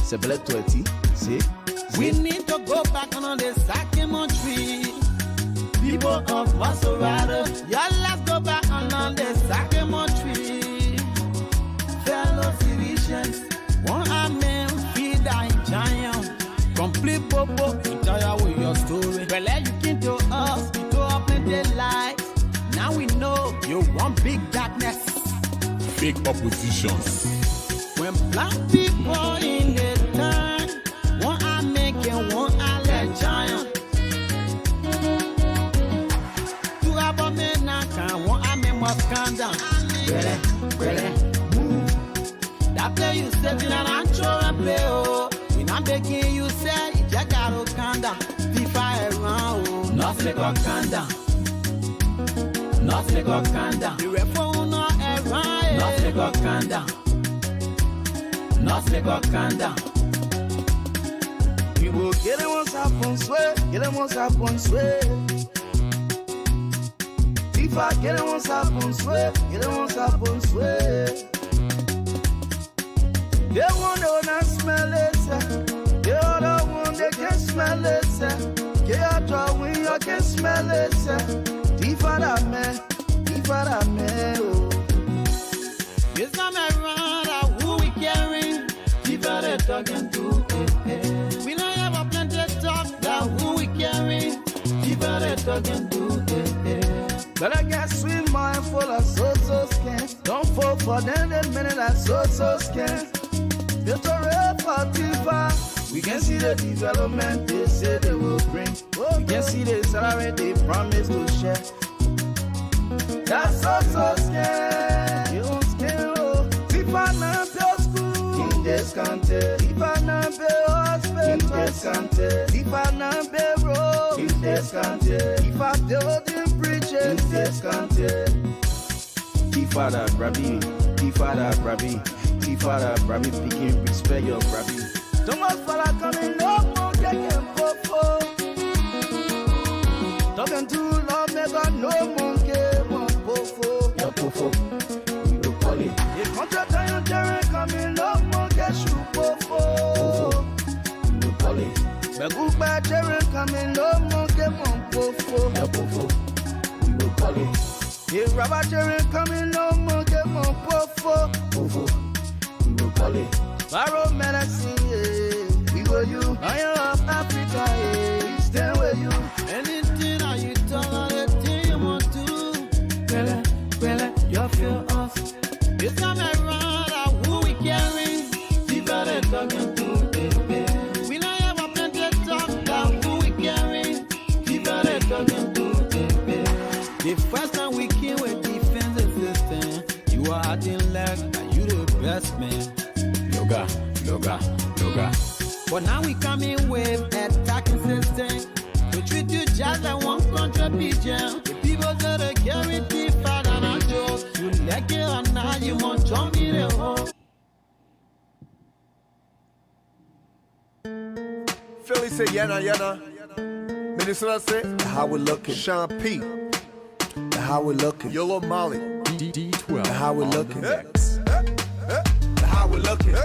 C'est bled 20. See? We need to go back on the Sakimo tree. People of Maserati, yeah, let's go back on the Sakimo tree. Fellow citizens, one amen, feed that giant. Complete popo, retire with your story. Well, you came to us, you to open the light. Now we know you want big darkness. Fake oppositions. When black people in the turn, one I make and one I let giant. Two have a man now, one I make must calm down. Really, move. That play you said in an antro and play, oh. When I'm begging you, say, you just gotta calm down. FIFA around, oh. Nothing got calm down. Nothing got calm down. The phone not around, nothing got calm down. Nothing got calm down. We will get it once upon swear, get it once upon swear. If I get it once upon swear, get it once upon swear. They want to not smell it, they other one they can smell it, get out of when you can smell it, if I man, oh. This time around, who we carrying? People they talking to. We don't have a plenty of talk that who we carrying. People they talking to. But I got sweet mind full of so scan. Don't fall for them, that minute that's so scan. It's a real Tifa. We can see the development they say they will bring. We can see the salary they promise to share. That's so scared. You don't scare, oh. Tifa na pay school. In this country. Tifa na pay hospital. In this country. Tifa na pay road. In this country. Tifa building bridges. In this country. Tifa da brabi. Tifa da brabi. Tifa da brabi. Picking respect your brabi. Don't want fella coming no more. Getting popo. Talking too long. Never no monkey. Pofo, we will call it. If contract and terrain coming up, more get you pofo. We will call it. But good bad terrain coming up, more get one pofo. Pofo, we will call it. If rubber terrain coming up, more get one pofo. Pofo, we will call it. Barrow medicine, yeah. We will you. Lion of Africa, yeah. We stand with you. Anything that you talk, anything you want to. You feel us. This time around, who we carrying? People they talking to. We don't have a plenty of talk about who we carrying. People they talking to. The first time we came with defensive system, you are acting like you the best man. Loga. But now we coming with attacking system. To treat you just like one country pigeon. The people that are carrying the father and joke. You like it or not, you want to jump in the hole. Philly say yana. Minnesota say How we looking? Sean P. How we looking? Yolo Molly. D12. How we looking? How we looking?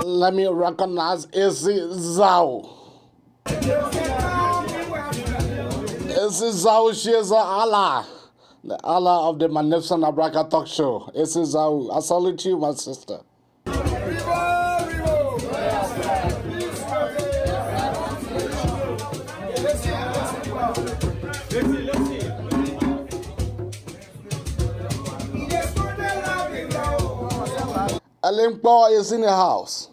Let me recognize Izzy Zhao. Izzy Zhao, she is Allah. The Allah of the Magnificent Abraka Talk Show. Izzy Zhao, I salute you, my sister. Alinkpo is in the house.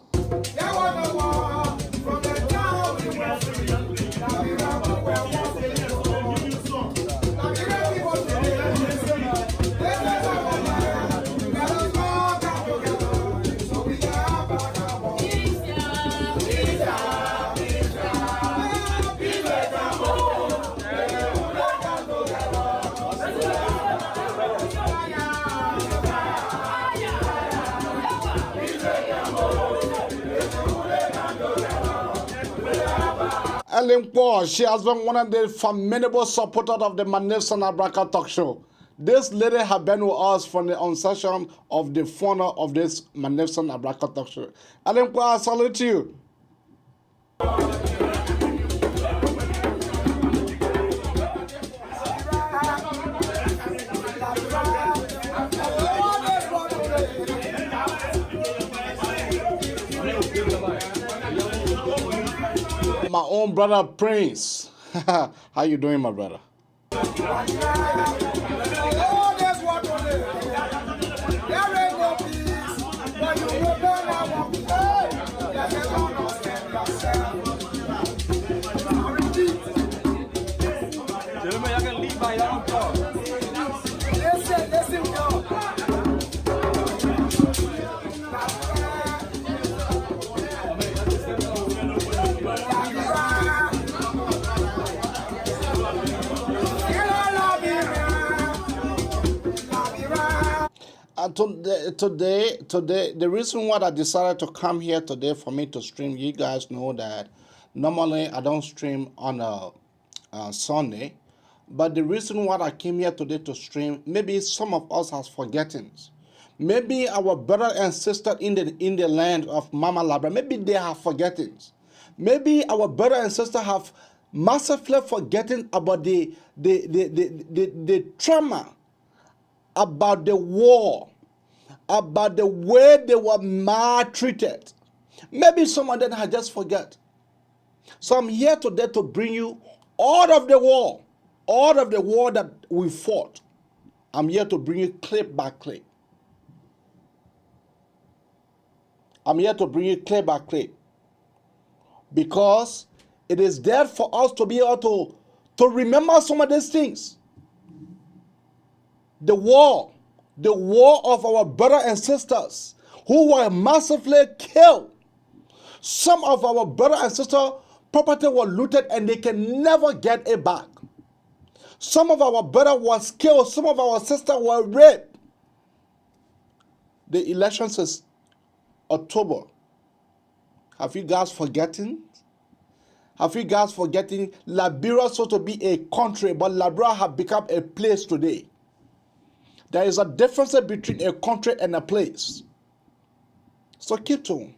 Linkpo, she has been one of the formidable supporters of the Magnificent Abraka talk show. This lady has been with us from the inception of the founder of this Magnificent Abraka talk show. Linkpo, I salute you. My own brother Prince. How you doing, my brother? Today, the reason why I decided to come here today for me to stream, you guys know that normally I don't stream on a Sunday, but the reason why I came here today to stream, maybe some of us has forgotten. Maybe our brother and sister in the land of Mama Labra, maybe they have forgotten. Maybe our brother and sister have massively forgotten about the trauma, about the war, about the way they were maltreated. Maybe some of them had just forgot. So I'm here today to bring you all of the war that we fought. I'm here to bring you clip by clip. I'm here to bring you clip by clip. Because it is there for us to be able to remember some of these things. The war of our brothers and sisters who were massively killed. Some of our brothers and sisters' property were looted and they can never get it back. Some of our brothers was killed. Some of our sisters were raped. The elections is October. Have you guys forgotten? Have you guys forgotten? Liberia supposed to be a country, but Liberia have become a place today. There is a difference between a country and a place. So keep tuned.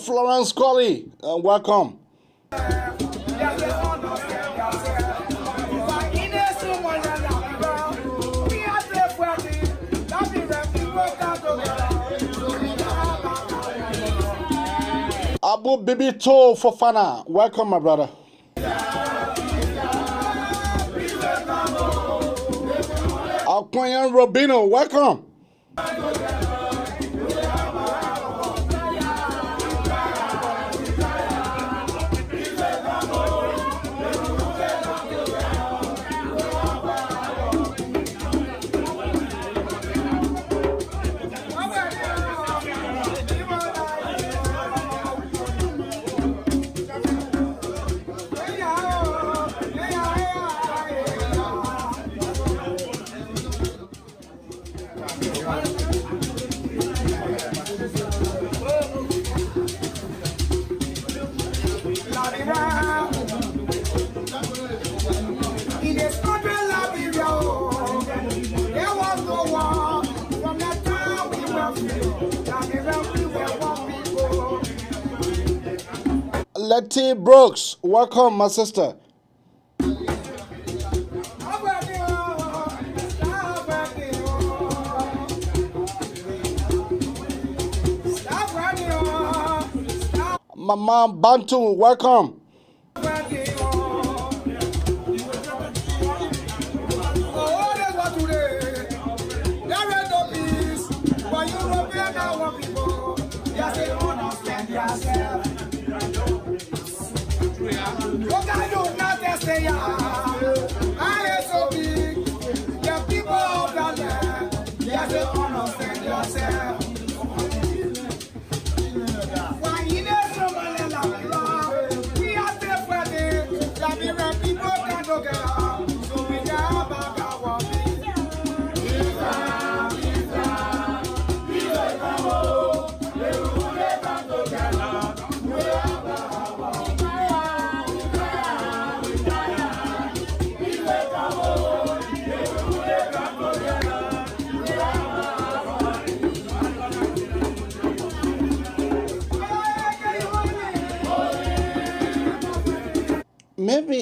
Florence Colley, welcome. Abu Bibi To Fofana, welcome, my brother. Alquayan Robino, welcome. Letty Brooks, welcome, my sister. Mama Bantu, welcome.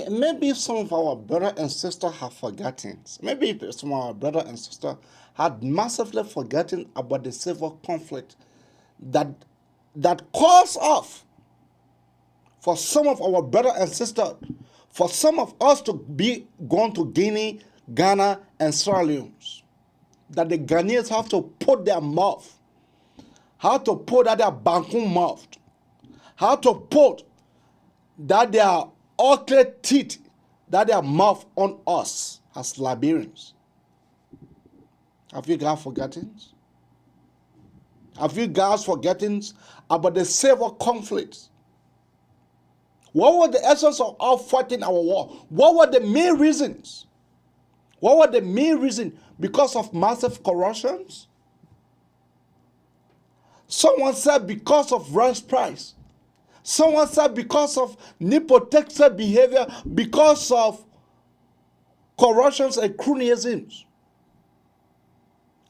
Maybe some of our brother and sister have forgotten. Maybe some of our brother and sister had massively forgotten about the civil conflict that caused off for some of our brother and sister, for some of us to be gone to Guinea, Ghana, and Sierra Leone. That the Ghanaians have to put their mouth, how to put that their Bankun mouth, how to put that their ugly teeth, that their mouth on us as Liberians. Have you guys forgotten? Have you guys forgotten about the civil conflict? What was the essence of our fighting our war? What were the main reasons? What were the main reasons? Because of massive corruptions? Someone said because of rice price. Someone said because of nepotistic behavior, because of corruptions and cronyisms.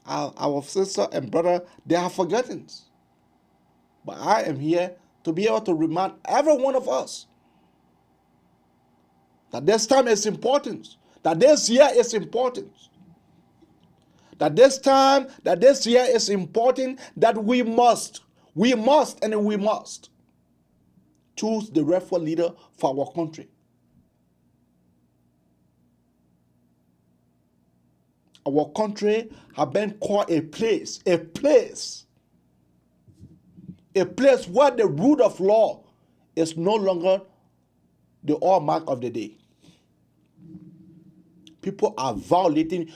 Our sister and brother, they have forgotten. But I am here to be able to remind every one of us that this time is important, that this year is important, that this time, that this year is important, that we must choose the rightful leader for our country. Our country has been called a place where the rule of law is no longer the hallmark of the day. People are violating.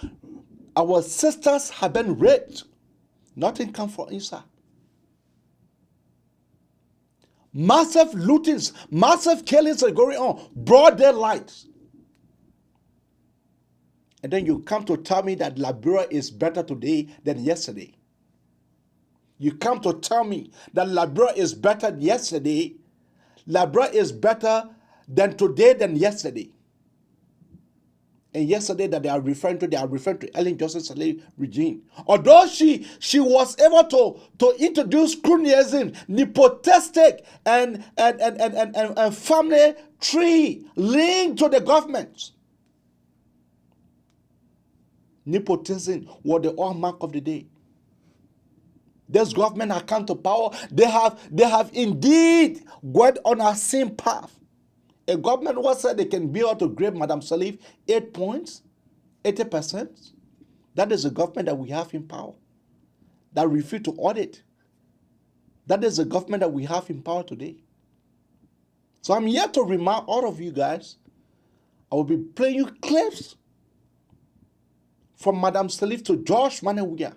Our sisters have been raped. Nothing comes from inside. Massive lootings, massive killings are going on, broad daylight. And then you come to tell me that Liberia is better today than yesterday. You come to tell me that Liberia is better yesterday. Liberia is better than today than yesterday. And yesterday that they are referring to Ellen Johnson Sirleaf regime. Although she was able to introduce cronyism, nepotistic and family tree linked to the government. Nepotism was the hallmark of the day. This government has come to power. They have indeed gone on a same path. A government was said they can be able to grade Madam Sirleaf 8 points, 80%. That is the government that we have in power, that refuse to audit. That is the government that we have in power today. So I'm here to remind all of you guys, I will be playing you clips from Madam Sirleaf to George Weah.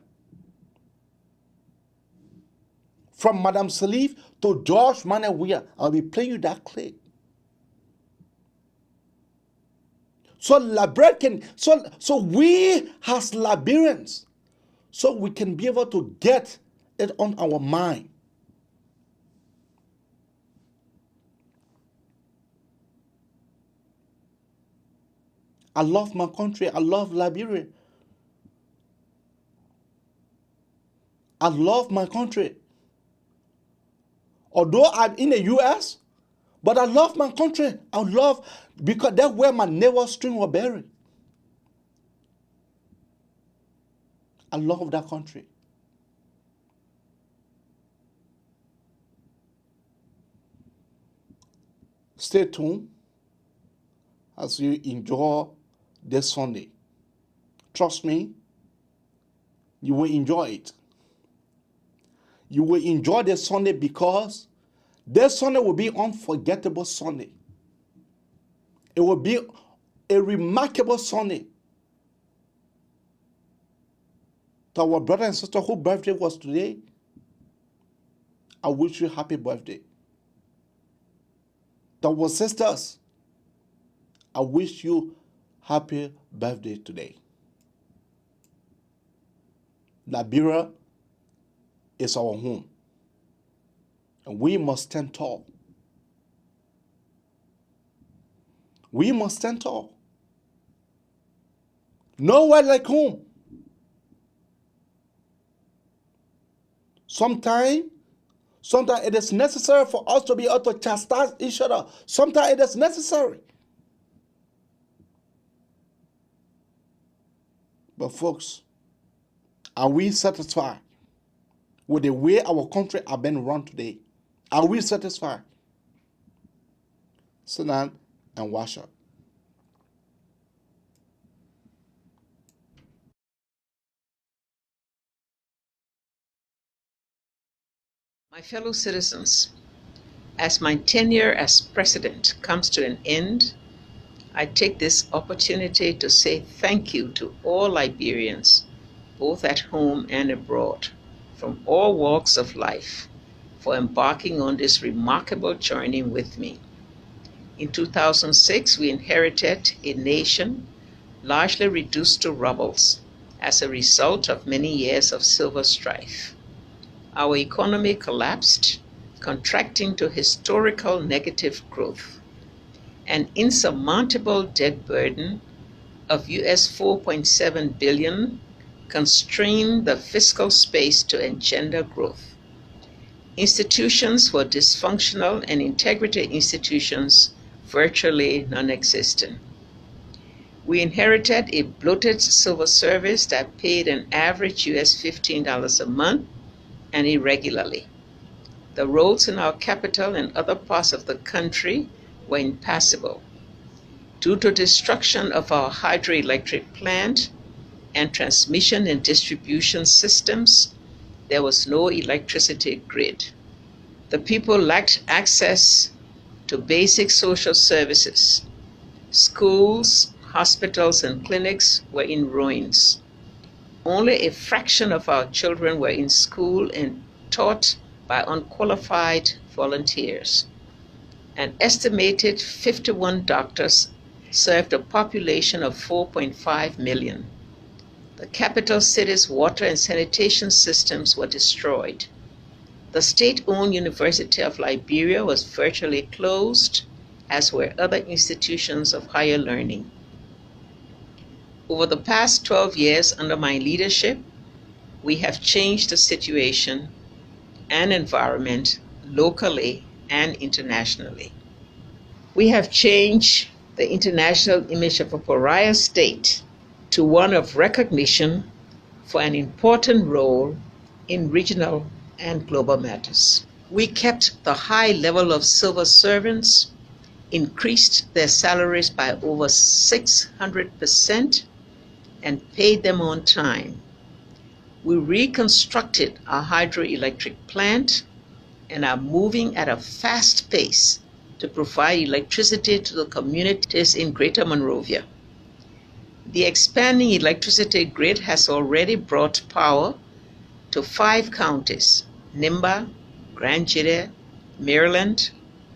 From Madam Sirleaf to George Weah. I'll be playing you that clip. So we as Liberians, so we can be able to get it on our mind. I love my country. I love Liberia. I love my country. Although I'm in the U.S., but I love my country. I love, because that's where my navel string was buried. I love that country. stay tuned as you enjoy this Sunday. Trust me, you will enjoy it. You will enjoy this Sunday because this Sunday will be unforgettable Sunday. It will be a remarkable Sunday. To our brother and sister whose birthday was today, I wish you happy birthday. To our sisters, I wish you happy birthday today. Liberia is our home, and we must stand tall. We must stand tall. Nowhere like home. Sometimes it is necessary for us to be able to chastise each other. Sometimes it is necessary. But folks, are we satisfied with the way our country has been run today? Are we satisfied? Sit down and wash up. My fellow citizens, as my tenure as president comes to an end, I take this opportunity to say thank you to all Liberians, both at home and abroad, from all walks of life, for embarking on this remarkable journey with me. In 2006, we inherited a nation largely reduced to rubble as a result of many years of civil strife. Our economy collapsed, contracting to historical negative growth. An insurmountable debt burden of US $4.7 billion constrained the fiscal space to engender growth. Institutions were dysfunctional and integrity institutions virtually non-existent. We inherited a bloated civil service that paid an average US $15 a month and irregularly. The roads in our capital and other parts of the country were impassable. Due to destruction of our hydroelectric plant and transmission and distribution systems, there was no electricity grid. The people lacked access to basic social services. Schools, hospitals, and clinics were in ruins. Only a fraction of our children were in school and taught by unqualified volunteers. An estimated 51 doctors served a population of 4.5 million. The capital city's water and sanitation systems were destroyed. The state-owned University of Liberia was virtually closed, as were other institutions of higher learning. Over the past 12 years under my leadership, we have changed the situation and environment locally and internationally. We have changed the international image of a pariah state to one of recognition for an important role in regional and global matters. We kept the high level of civil servants, increased their salaries by over 600%, and paid them on time. We reconstructed our hydroelectric plant and are moving at a fast pace to provide electricity to the communities in Greater Monrovia. The expanding electricity grid has already brought power to 5 counties: Nimba, Grand Jide, Maryland,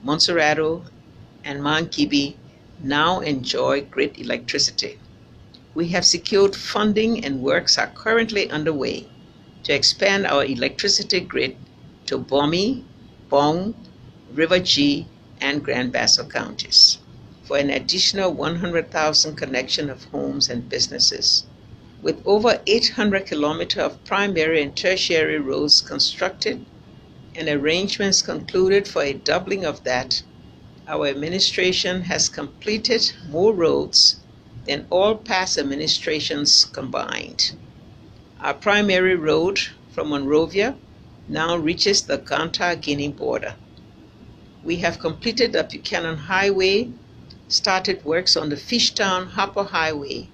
Montserrado, and Mount Kibi now enjoy grid electricity. We have secured funding and works are currently underway to expand our electricity grid to Bomi, Bong, River G, and Grand Bassa counties for an additional 100,000 connection of homes and businesses. With over 800 kilometers of primary and tertiary roads constructed and arrangements concluded for a doubling of that, our administration has completed more roads than all past administrations combined. Our primary road from Monrovia now reaches the Ganta-Guinea border. We have completed the Buchanan Highway, started works on the Fishtown-Harper Highway,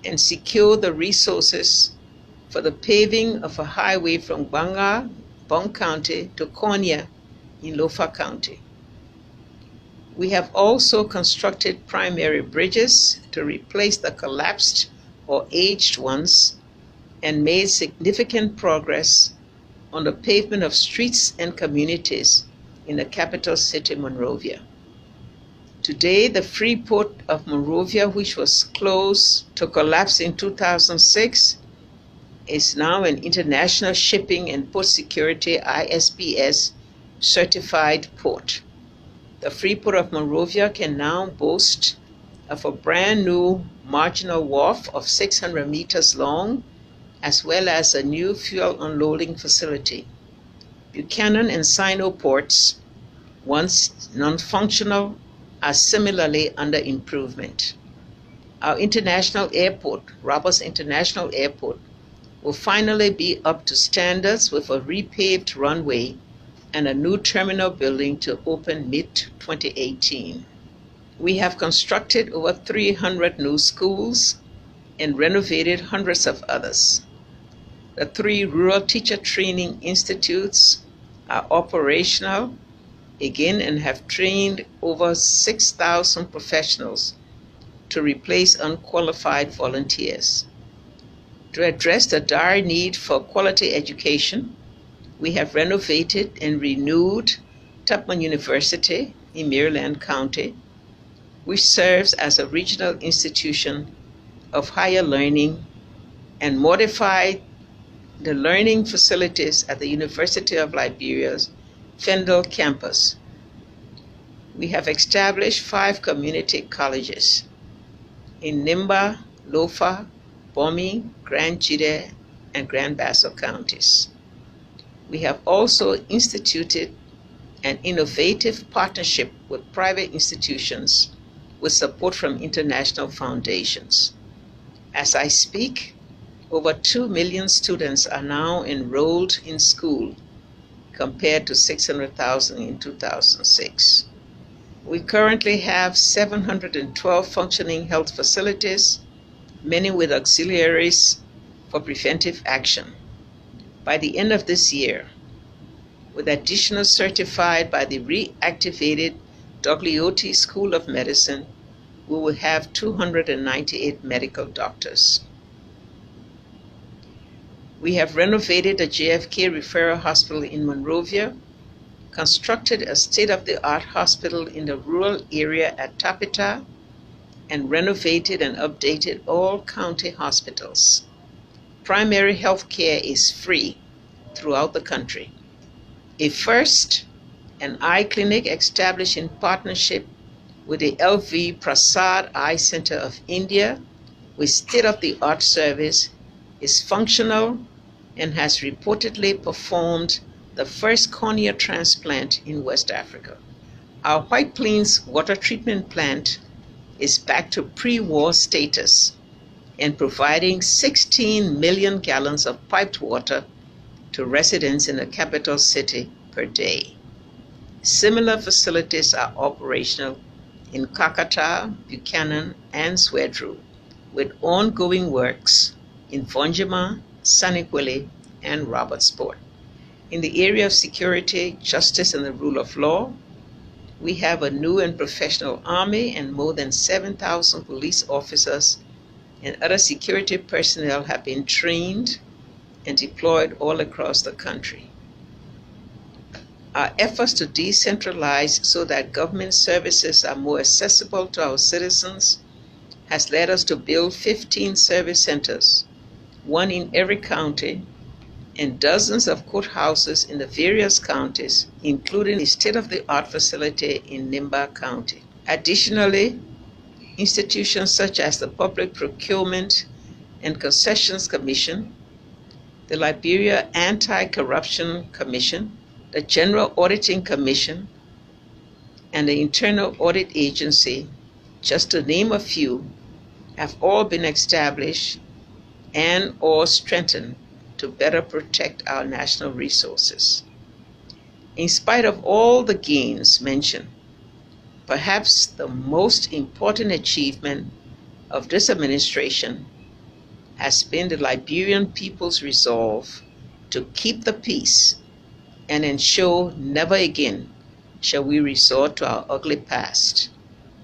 and secured the resources for the paving of a highway from Banga, Bong County, to Konya in Lofa County. We have also constructed primary bridges to replace the collapsed or aged ones and made significant progress on the pavement of streets and communities in the capital city, Monrovia. Today, the free port of Monrovia, which was closed to collapse in 2006, is now an International Shipping and Port Security ISPS certified port. The free port of Monrovia can now boast of a brand new marginal wharf of 600 meters long, as well as a new fuel unloading facility. Buchanan and Sino ports, once non-functional, are similarly under improvement. Our international airport, Roberts International Airport, will finally be up to standards with a repaved runway and a new terminal building to open mid-2018. We have constructed over 300 new schools and renovated hundreds of others. The 3 rural teacher training institutes are operational again and have trained over 6,000 professionals to replace unqualified volunteers. To address the dire need for quality education, we have renovated and renewed Tubman University in Maryland County, which serves as a regional institution of higher learning, and modified the learning facilities at the University of Liberia's Fendel campus. We have established 5 community colleges in Nimba, Lofa, Bomi, Grand Jide, and Grand Bassa counties. We have also instituted an innovative partnership with private institutions with support from international foundations. As I speak, over 2 million students are now enrolled in school, compared to 600,000 in 2006. We currently have 712 functioning health facilities, many with auxiliaries for preventive action. By the end of this year, with additional certified by the reactivated Dogliotti School of Medicine, we will have 298 medical doctors. We have renovated the JFK Referral Hospital in Monrovia, constructed a state-of-the-art hospital in the rural area at Tapita, and renovated and updated all county hospitals. Primary health care is free throughout the country. A first, an eye clinic established in partnership with the LV Prasad Eye Center of India with state-of-the-art service, is functional and has reportedly performed the first cornea transplant in West Africa. Our White Plains water treatment plant is back to pre-war status and providing 16 million gallons of piped water to residents in the capital city per day. Similar facilities are operational in Kakata, Buchanan, and Swedru, with ongoing works in Vonjima, Saniquele, and Robertsport. In the area of security, justice, and the rule of law, we have a new and professional army, and more than 7,000 police officers and other security personnel have been trained and deployed all across the country. Our efforts to decentralize so that government services are more accessible to our citizens has led us to build 15 service centers, 1 in every county, and dozens of courthouses in the various counties, including a state-of-the-art facility in Nimba County. Additionally, institutions such as the Public Procurement and Concessions Commission, the Liberia Anti-Corruption Commission, the General Auditing Commission, and the Internal Audit Agency, just to name a few, have all been established and/or strengthened to better protect our national resources. In spite of all the gains mentioned, perhaps the most important achievement of this administration has been the Liberian people's resolve to keep the peace and ensure never again shall we resort to our ugly past.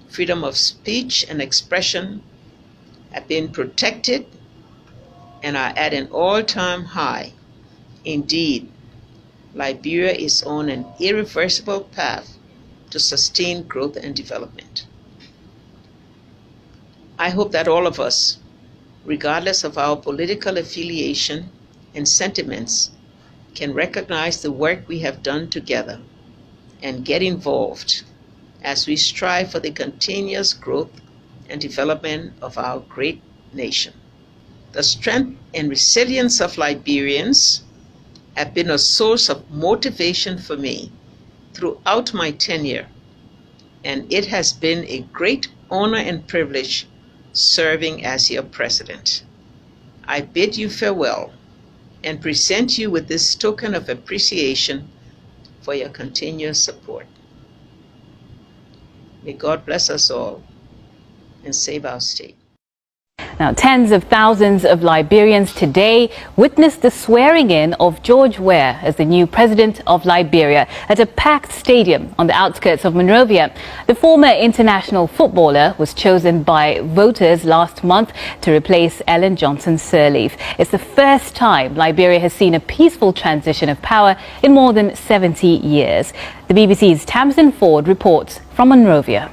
Freedom of speech and expression have been protected and are at an all-time high. Indeed, Liberia is on an irreversible path to sustained growth and development. I hope that all of us, regardless of our political affiliation and sentiments, can recognize the work we have done together and get involved as we strive for the continuous growth and development of our great nation. The strength and resilience of Liberians have been a source of motivation for me throughout my tenure, and it has been a great honor and privilege serving as your president. I bid you farewell and present you with this token of appreciation for your continuous support. May God bless us all and save our state. Now, tens of thousands of Liberians today witnessed the swearing-in of George Weah as the new president of Liberia at a packed stadium on the outskirts of Monrovia. The former international footballer was chosen by voters last month to replace Ellen Johnson Sirleaf. It's the first time Liberia has seen a peaceful transition of power in more than 70 years. The BBC's Tamsin Ford reports from Monrovia.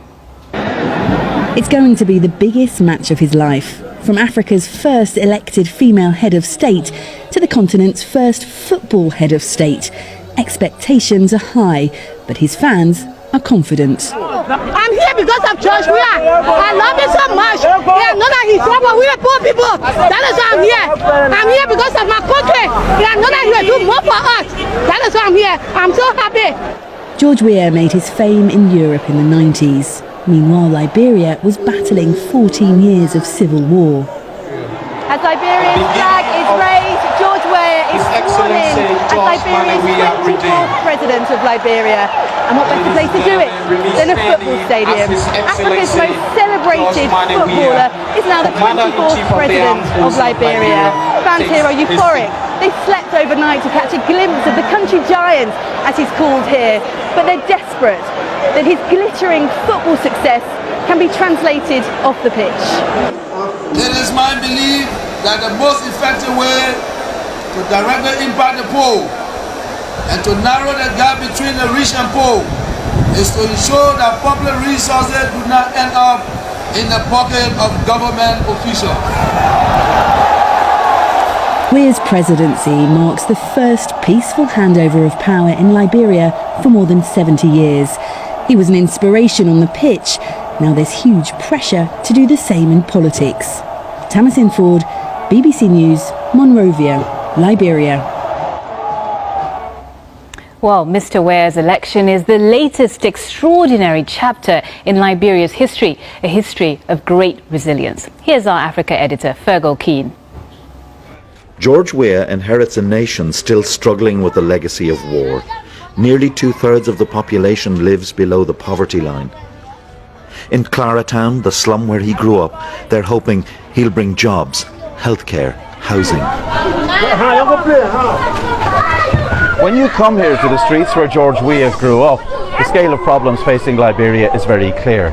It's going to be the biggest match of his life. From Africa's first elected female head of state to the continent's first football head of state. Expectations are high, but his fans are confident. I'm here because of George Weah. I love him so much. Yeah, know that he's trouble. We are poor people. That is why I'm here. I'm here because of my country. Yeah, know that he will do more for us. That is why I'm here. I'm so happy. George Weah made his fame in Europe in the 90s. Meanwhile, Liberia was battling 14 years of civil war. As Liberia's flag is raised, George Weah is sworn in as Liberia's 24th president of Liberia. And what better place to do it than a football stadium? Africa's most celebrated footballer is now the 24th president of Liberia. Fans here are euphoric. They slept overnight to catch a glimpse of the country giant, as he's called here. But they're desperate that his glittering football success can be translated off the pitch. It is my belief that the most effective way to directly impact the poor and to narrow the gap between the rich and poor is to ensure that public resources do not end up in the pocket of government officials. Weah's presidency marks the first peaceful handover of power in Liberia for more than 70 years. He was an inspiration on the pitch. Now there's huge pressure to do the same in politics. Tamsin Ford, BBC News, Monrovia, Liberia. Well, Mr. Weah's election is the latest extraordinary chapter in Liberia's history, a history of great resilience. Here's our Africa editor, Fergal Keane. George Weah inherits a nation still struggling with the legacy of war. Nearly 2/3 of the population lives below the poverty line. In Claratown, the slum where he grew up, they're hoping he'll bring jobs, healthcare, housing. When you come here to the streets where George Weah grew up, the scale of problems facing Liberia is very clear.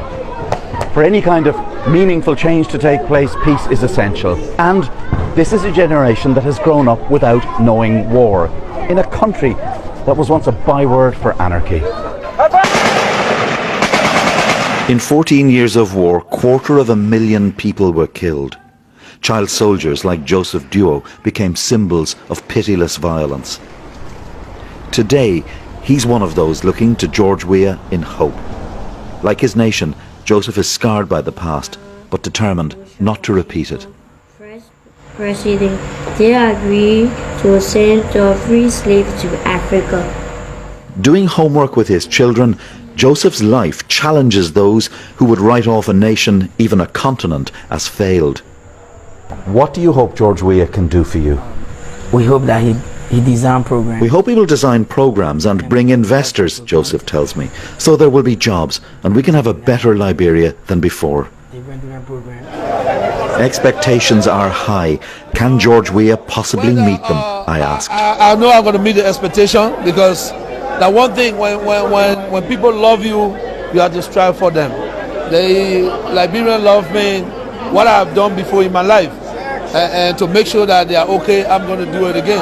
For any kind of meaningful change to take place, peace is essential. And this is a generation that has grown up without knowing war, in a country that was once a byword for anarchy. In 14 years of war, 250,000 people were killed. Child soldiers like Joseph Duo became symbols of pitiless violence. Today, he's one of those looking to George Weah in hope. Like his nation, Joseph is scarred by the past, but determined not to repeat it. President, they agreed to send the free slaves to Africa. Doing homework with his children, Joseph's life challenges those who would write off a nation, even a continent, as failed. What do you hope George Weah can do for you? We hope that he designed programs. We hope he will design programs and bring investors, Joseph tells me, so there will be jobs and we can have a better Liberia than before. Expectations are high. Can George Weah possibly meet them? I asked. I know I'm going to meet the expectation, because the one thing, when people love you, you have to strive for them. The Liberian love me, what I've done before in my life, and to make sure that they are okay, I'm going to do it again.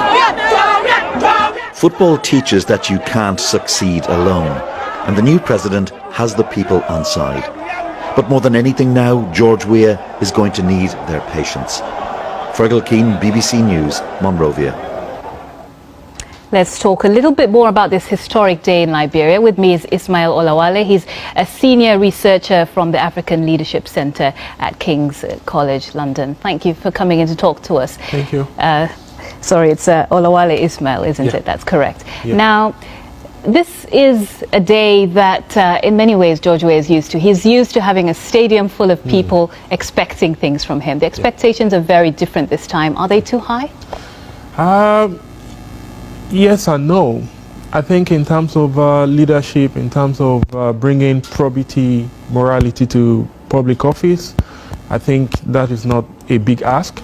Football teaches that you can't succeed alone, and the new president has the people on side. But more than anything now, George Weah is going to need their patience. Fergal Keane, BBC News, Monrovia. Let's talk a little bit more about this historic day in Liberia. With me is Ismail Olawale. He's a senior researcher from the African Leadership Centre at King's College London. Thank you for coming in to talk to us. Thank you. Sorry, it's Olawale Ismail, isn't it? That's correct. Yeah. Now, this is a day that in many ways George Weah is used to. He's used to having a stadium full of people expecting things from him. The expectations are very different this time. Are they too high? Yes and no. I think in terms of leadership, in terms of bringing probity, morality to public office, I think that is not a big ask.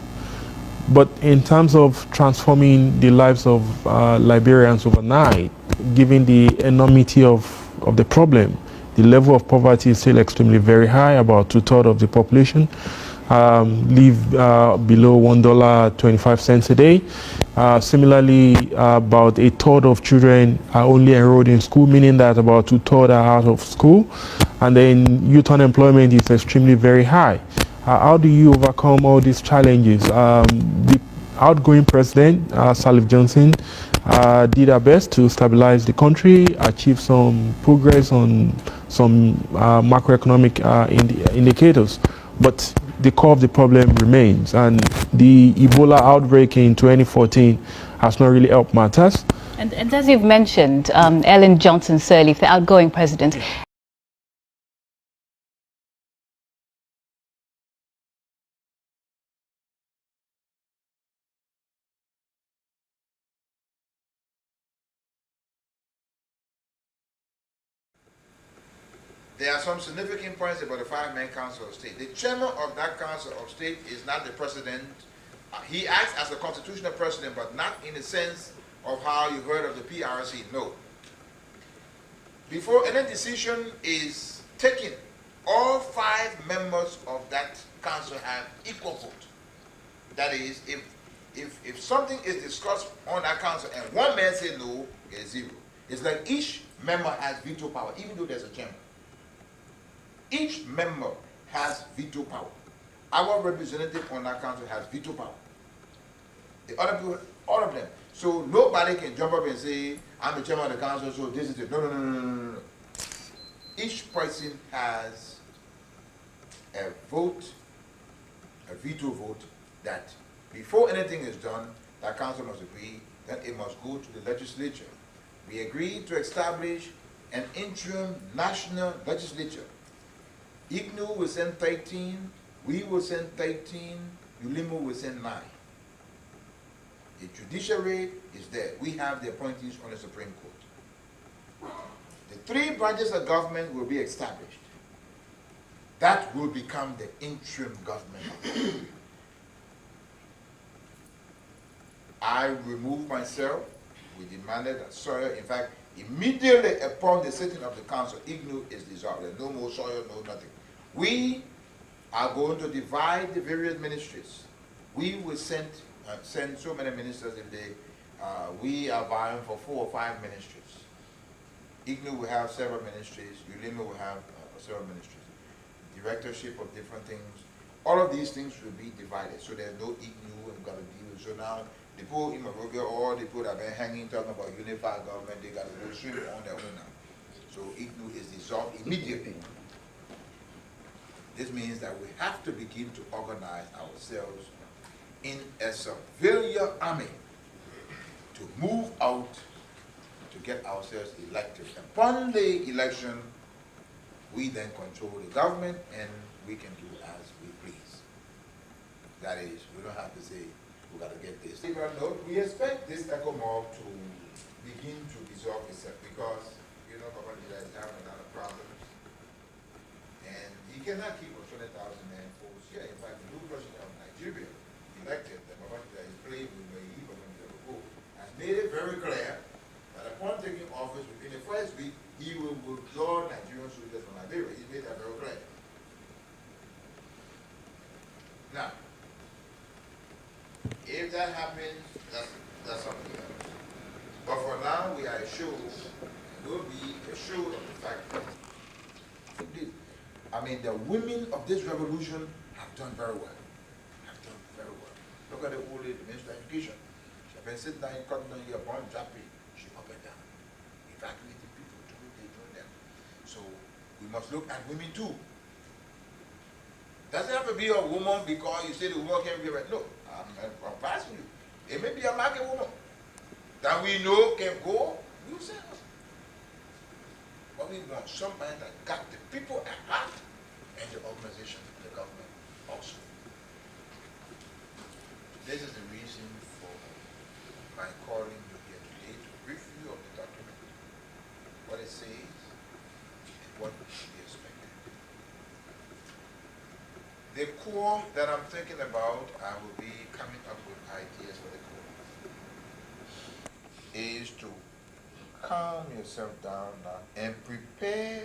But in terms of transforming the lives of Liberians overnight, given the enormity of the problem, the level of poverty is still extremely very high. About 2/3 of the population live below $1.25 a day. Similarly, about 1/3 of children are only enrolled in school, meaning that about 2/3 are out of school. And then youth unemployment is extremely very high. How do you overcome all these challenges? The outgoing president, Sirleaf Johnson, did her best to stabilize the country, achieve some progress on some macroeconomic indicators. But the core of the problem remains, and the Ebola outbreak in 2014 has not really helped matters. And as you've mentioned, Ellen Johnson Sirleaf, the outgoing president, there are some significant points about the five-man Council of State. The chairman of that Council of State is not the president. He acts as the constitutional president, but not in the sense of how you heard of the PRC, no. Before any decision is taken, all 5 members of that council have equal vote. That is, if something is discussed on that council and one man says no, it's 0. It's like each member has veto power, even though there's a chairman. Each member has veto power. Our representative on that council has veto power. The other people, all of them. So nobody can jump up and say, I'm the chairman of the council, so this is it. No. Each person has a vote, a veto vote, that before anything is done, that council must agree, then it must go to the legislature. We agreed to establish an interim national legislature. IGNU will send 13, we will send 13, ULIMO will send 9. The judiciary is there. We have the appointees on the Supreme Court. The 3 branches of government will be established. That will become the interim government. I removed myself. We demanded that Sawyer, in fact, immediately upon the sitting of the council, IGNU is dissolved. There's no more Sawyer, no nothing. We are going to divide the various ministries. We will send so many ministers if they, we are vying for 4 or 5 ministries. IGNU will have several ministries, ULIMO will have several ministries. Directorship of different things. All of these things will be divided. So there's no IGNU and got to deal with. So now the people in Monrovia, all the people that have been hanging talking about unified government, they got to go swim on their own now. So IGNU is dissolved immediately. This means that we have to begin to organize ourselves in a civilian army to move out to get ourselves elected. Upon the election, we then control the government and we can do as we please. That is, we don't have to say, We got to get this. We expect this ECO mob to begin to resolve itself because, you know, Babangida is having a lot of problems. And he cannot keep a 20,000 man force here. In fact, the new president of Nigeria, elected, that Babangida is playing with Weah, has made it very clear that upon taking office within the first week, he will withdraw Nigerian soldiers from Liberia. He made that very clear. Now, if that happens, that's something else. But for now, we are assured, we'll be assured of the fact that I mean, the women of this revolution have done very well. Have done very well. Look at the old lady, the Minister of Education. She has been sitting down, cutting down your bond, dropping. She up and down. Evacuating people, doing them. So we must look at women too. Doesn't have to be a woman because you say the woman can't be right. No, I'm passing you. It may be a market woman that we know can go, we'll say. But we want somebody that got the people at heart and the organization and the government also. This is the reason for my calling you here today to brief you of the document, what it says, and what should be expected. The core that I'm thinking about, I will be coming up with ideas for the core, is to calm yourself down now and prepare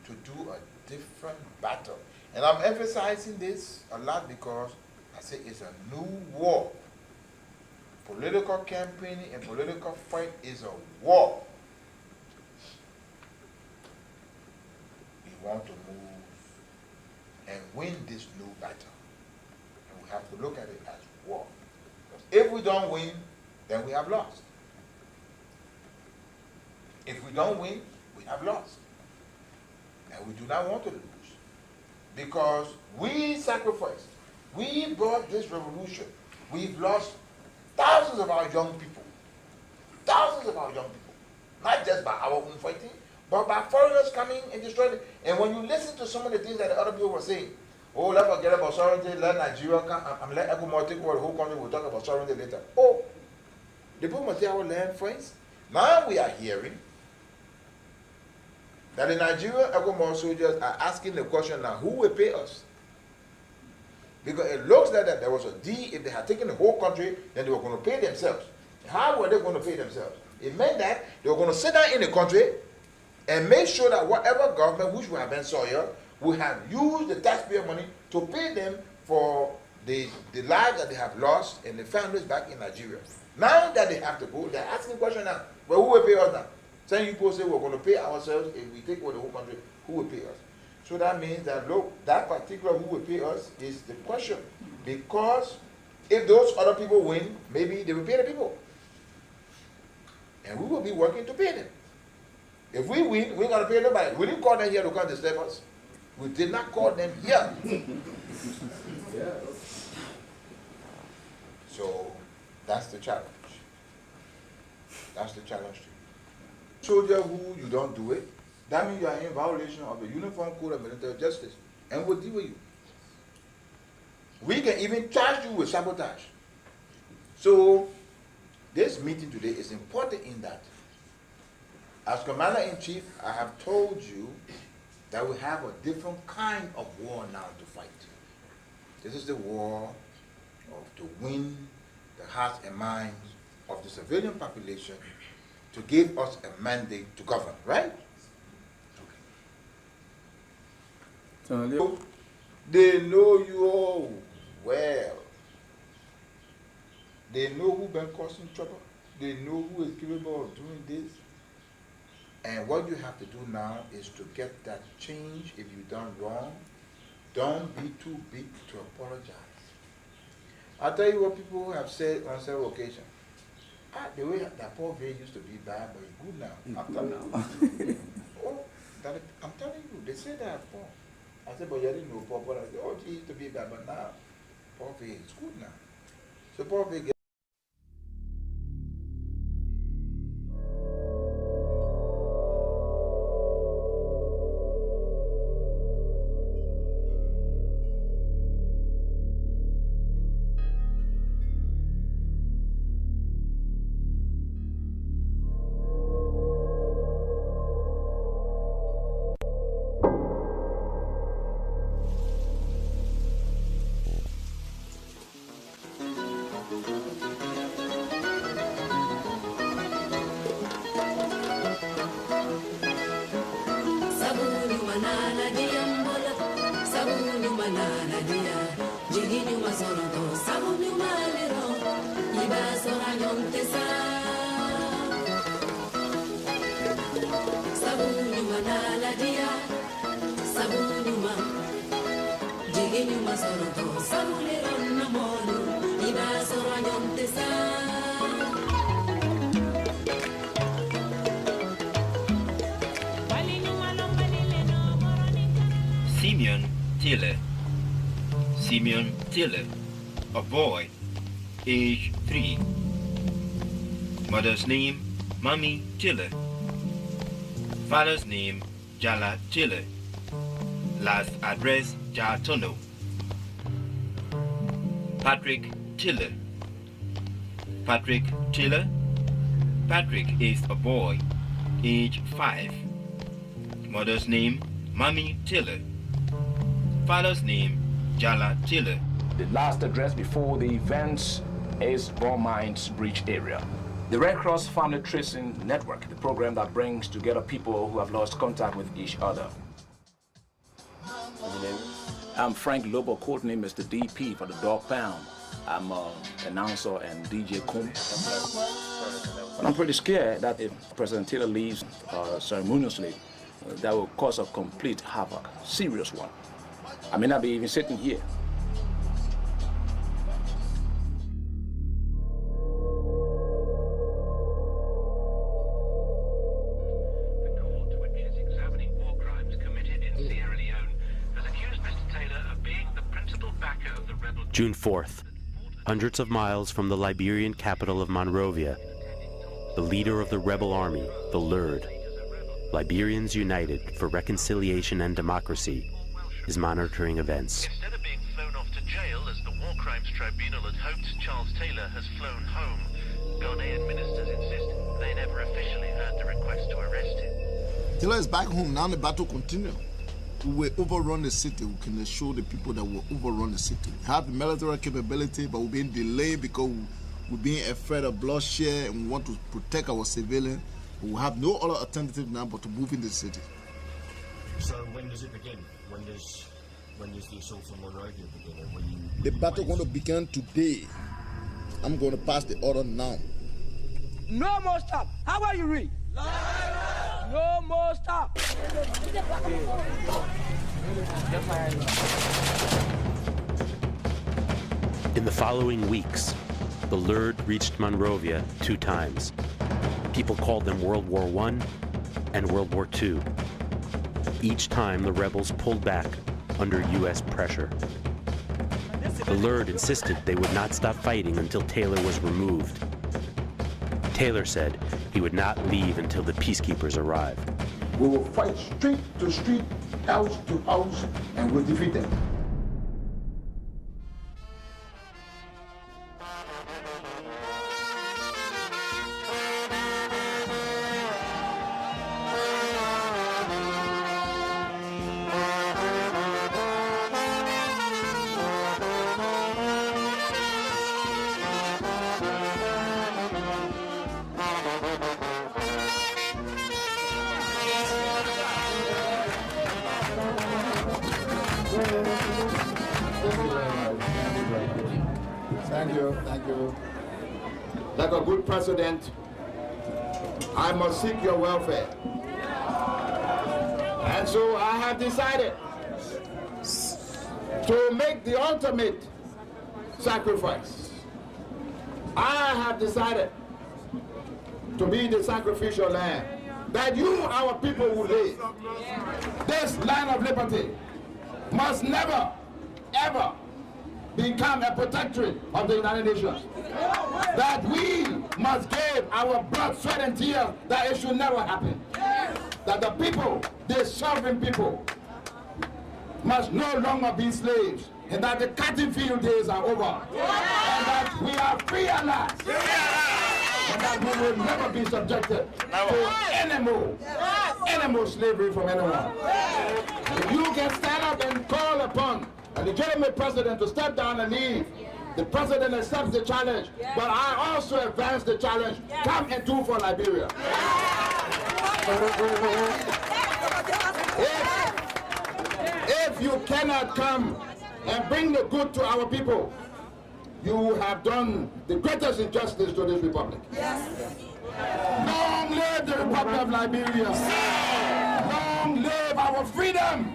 to do a different battle. And I'm emphasizing this a lot because I say it's a new war. Political campaigning and political fight is a war. We want to move and win this new battle. And we have to look at it as war. Because if we don't win, then we have lost. If we don't win, we have lost. And we do not want to lose. Because we sacrificed. We brought this revolution. We've lost thousands of our young people. Thousands of our young people. Not just by our own fighting, but by foreigners coming and destroying it. And when you listen to some of the things that the other people were saying, oh, let's forget about sovereignty, let Nigeria come, and let ECOMOG take over the whole country, we'll talk about sovereignty later. Oh, the people must take our land first. Now we are hearing that the Nigerian ECOMOG soldiers are asking the question now, who will pay us? Because it looks like that there was a deal. If they had taken the whole country, then they were going to pay themselves. How were they going to pay themselves? It meant that they were going to sit down in the country and make sure that whatever government, which would have been Sawyer, would have used the taxpayer money to pay them for the lives that they have lost and the families back in Nigeria. Now that they have to go, they're asking the question now, well, who will pay us now? Some people say we're going to pay ourselves if we take over the whole country, who will pay us? So that means that, look, that particular who will pay us is the question. Because if those other people win, maybe they will pay the people. And we will be working to pay them. If we win, we're going to pay nobody. We didn't call them here to come disturb us. We did not call them here. So that's the challenge. That's the challenge to you. Soldier who you don't do it, that means you are in violation of the Uniform Code of Military Justice, and we'll deal with you. We can even charge you with sabotage. So this meeting today is important in that, as Commander-in-Chief, I have told you that we have a different kind of war now to fight. This is the war to win the hearts and minds of the civilian population to give us a mandate to govern, right? So they know you all well. They know who been causing trouble. They know who is capable of doing this. And what you have to do now is to get that change. If you've done wrong, don't be too big to apologize. I'll tell you what people have said on several occasions. The way that poor Weah used to be bad, but he's good now. I'm telling you. Oh, I'm telling you, they say that poor. I said, but you didn't know poor, but I said, oh, he used to be bad, but now poor Weah is good now. So poor Weah Simeon Tiller, a boy, age 3. Mother's name, Mommy Tiller. Father's name, Jala Tiller. Last address, Jatono. Patrick Tiller. Patrick Tiller. Patrick is a boy, age 5. Mother's name, Mommy Tiller. Father's name, Jala Tiller. The last address before the events is Ball Mines Bridge area. The Red Cross Family Tracing Network, the program that brings together people who have lost contact with each other. I'm Frank Lobo, codename Mr. DP for the Dog Pound. I'm an announcer and DJ Kum. But I'm pretty scared that if President Taylor leaves ceremoniously, that will cause a complete havoc, serious one. I may not be even sitting here. The court, which is examining war crimes committed in Sierra Leone, has accused Mr. Taylor of being the principal backer of the rebel... June 4th, hundreds of miles from the Liberian capital of Monrovia, the leader of the rebel army, the LURD, Liberians United for Reconciliation and Democracy, is monitoring events. Instead of being flown off to jail, as the War Crimes Tribunal had hoped, Charles Taylor has flown home. Ghanaian ministers insist they never officially heard the request to arrest him. Taylor is back home, now the battle continues. We will overrun the city. We can assure the people that we'll overrun the city. We have the military capability, but we're being delayed because we're being afraid of bloodshed and we want to protect our civilians. We have no other alternative now but to move in the city. So when does it begin? When does the assault on Monrovia begin? The battle is going to begin today. I'm going to pass the order now. No more stop. How about you read? No more stop. In the following weeks, the LURD reached Monrovia 2 times. People called them World War I and World War II. Each time, the rebels pulled back under U.S. pressure. The LURD insisted they would not stop fighting until Taylor was removed. Taylor said he would not leave until the peacekeepers arrived. We will fight street to street, house to house, and we'll defeat them. Thank you. Like a good president, I must seek your welfare. And so I have decided to make the ultimate sacrifice. I have decided to be the sacrificial lamb, that you, our people, will live. This land of liberty must never, ever become a protectorate of the United Nations. That we must give our blood, sweat, and tears, that it should never happen. That the people, the sovereign people, must no longer be slaves, and that the cotton field days are over, and that we are free at last, and that we will never be subjected to any more slavery from anyone. If you can stand up and call upon a legitimate president to step down and leave, the president accepts the challenge, but I also advance the challenge. Come and do for Liberia. If you cannot come and bring the good to our people, you have done the greatest injustice to this republic. Yes. Long live the Republic of Liberia. Long live our freedom.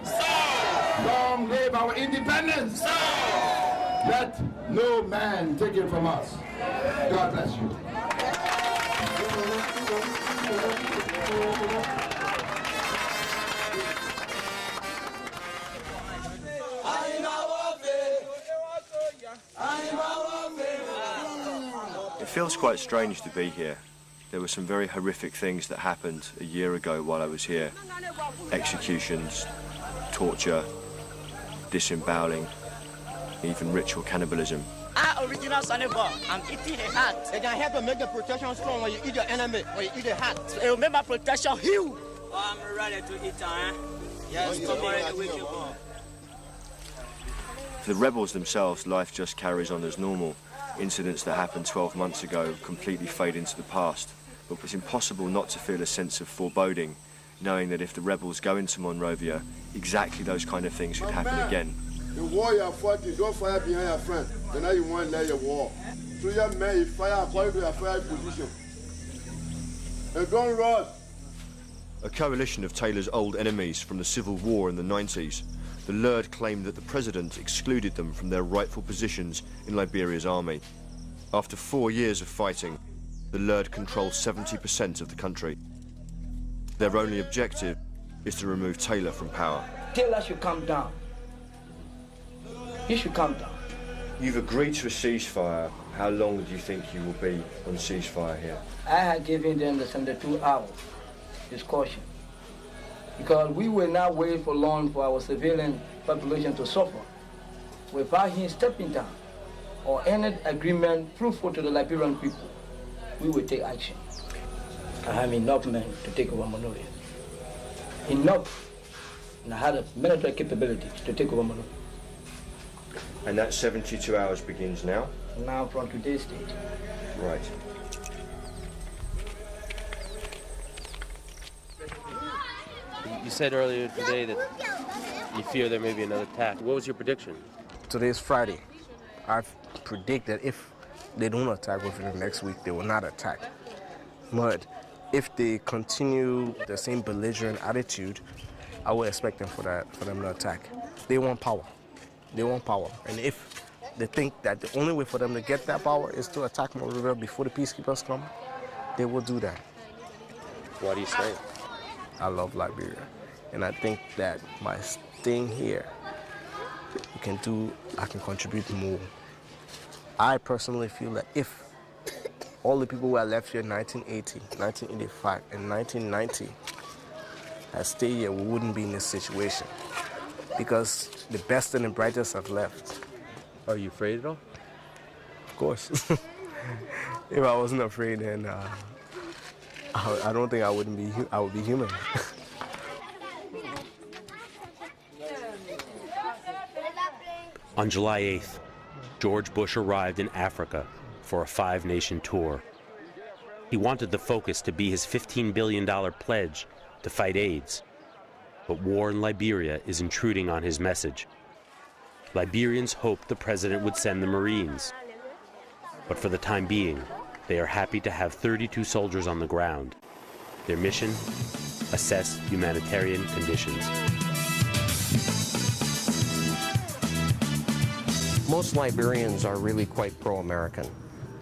Long live our independence. Let no man take it from us. God bless you. It feels quite strange to be here. There were some very horrific things that happened a year ago while I was here. Executions, torture, disemboweling, even ritual cannibalism. Original Sanibor, I'm eating a hat. They can help to make the protection strong when you eat your enemy, when you eat a hat. So remember protection, heal. Oh, I'm ready to eat, Yes, tomorrow we will go. For the rebels themselves, life just carries on as normal. Incidents that happened 12 months ago completely fade into the past. But it's impossible not to feel a sense of foreboding, knowing that if the rebels go into Monrovia, exactly those kind of things could happen again. The war you are fighting, don't fire behind your friend. Then now you want to let your war. So your men, you fire according to your fire position. And don't run. A coalition of Taylor's old enemies from the Civil War in the 90s, the LERD claimed that the president excluded them from their rightful positions in Liberia's army. After 4 years of fighting, the LERD controls 70% of the country. Their only objective is to remove Taylor from power. Taylor should come down. He should come down. You've agreed to a ceasefire. How long do you think you will be on ceasefire here? I had given them the 72 hours discussion because we will not wait for long for our civilian population to suffer without him stepping down or any agreement fruitful to the Liberian people. We will take action. I have enough men to take over Monrovia. Enough. And I had a military capability to take over Monrovia. And that 72 hours begins now? Now from today's date. Right. You said earlier today that you fear there may be another attack. What was your prediction? Today's Friday. I predict that if they don't attack within the next week, they will not attack. But if they continue the same belligerent attitude, I would expect them for them to attack. They want power. They want power. And if they think that the only way for them to get that power is to attack Monrovia before the peacekeepers come, they will do that. Why do you stay? I love Liberia. And I think that by staying here, I can contribute more. I personally feel that if all the people who are left here in 1980, 1985, and 1990 had stayed here, we wouldn't be in this situation. Because the best and the brightest have left. Are you afraid at all? Of course. If I wasn't afraid, then I don't think I would be human. On July 8th, George Bush arrived in Africa for a 5-nation tour. He wanted the focus to be his $15 billion pledge to fight AIDS. But war in Liberia is intruding on his message. Liberians hoped the president would send the Marines. But for the time being, they are happy to have 32 soldiers on the ground. Their mission? Assess humanitarian conditions. Most Liberians are really quite pro-American.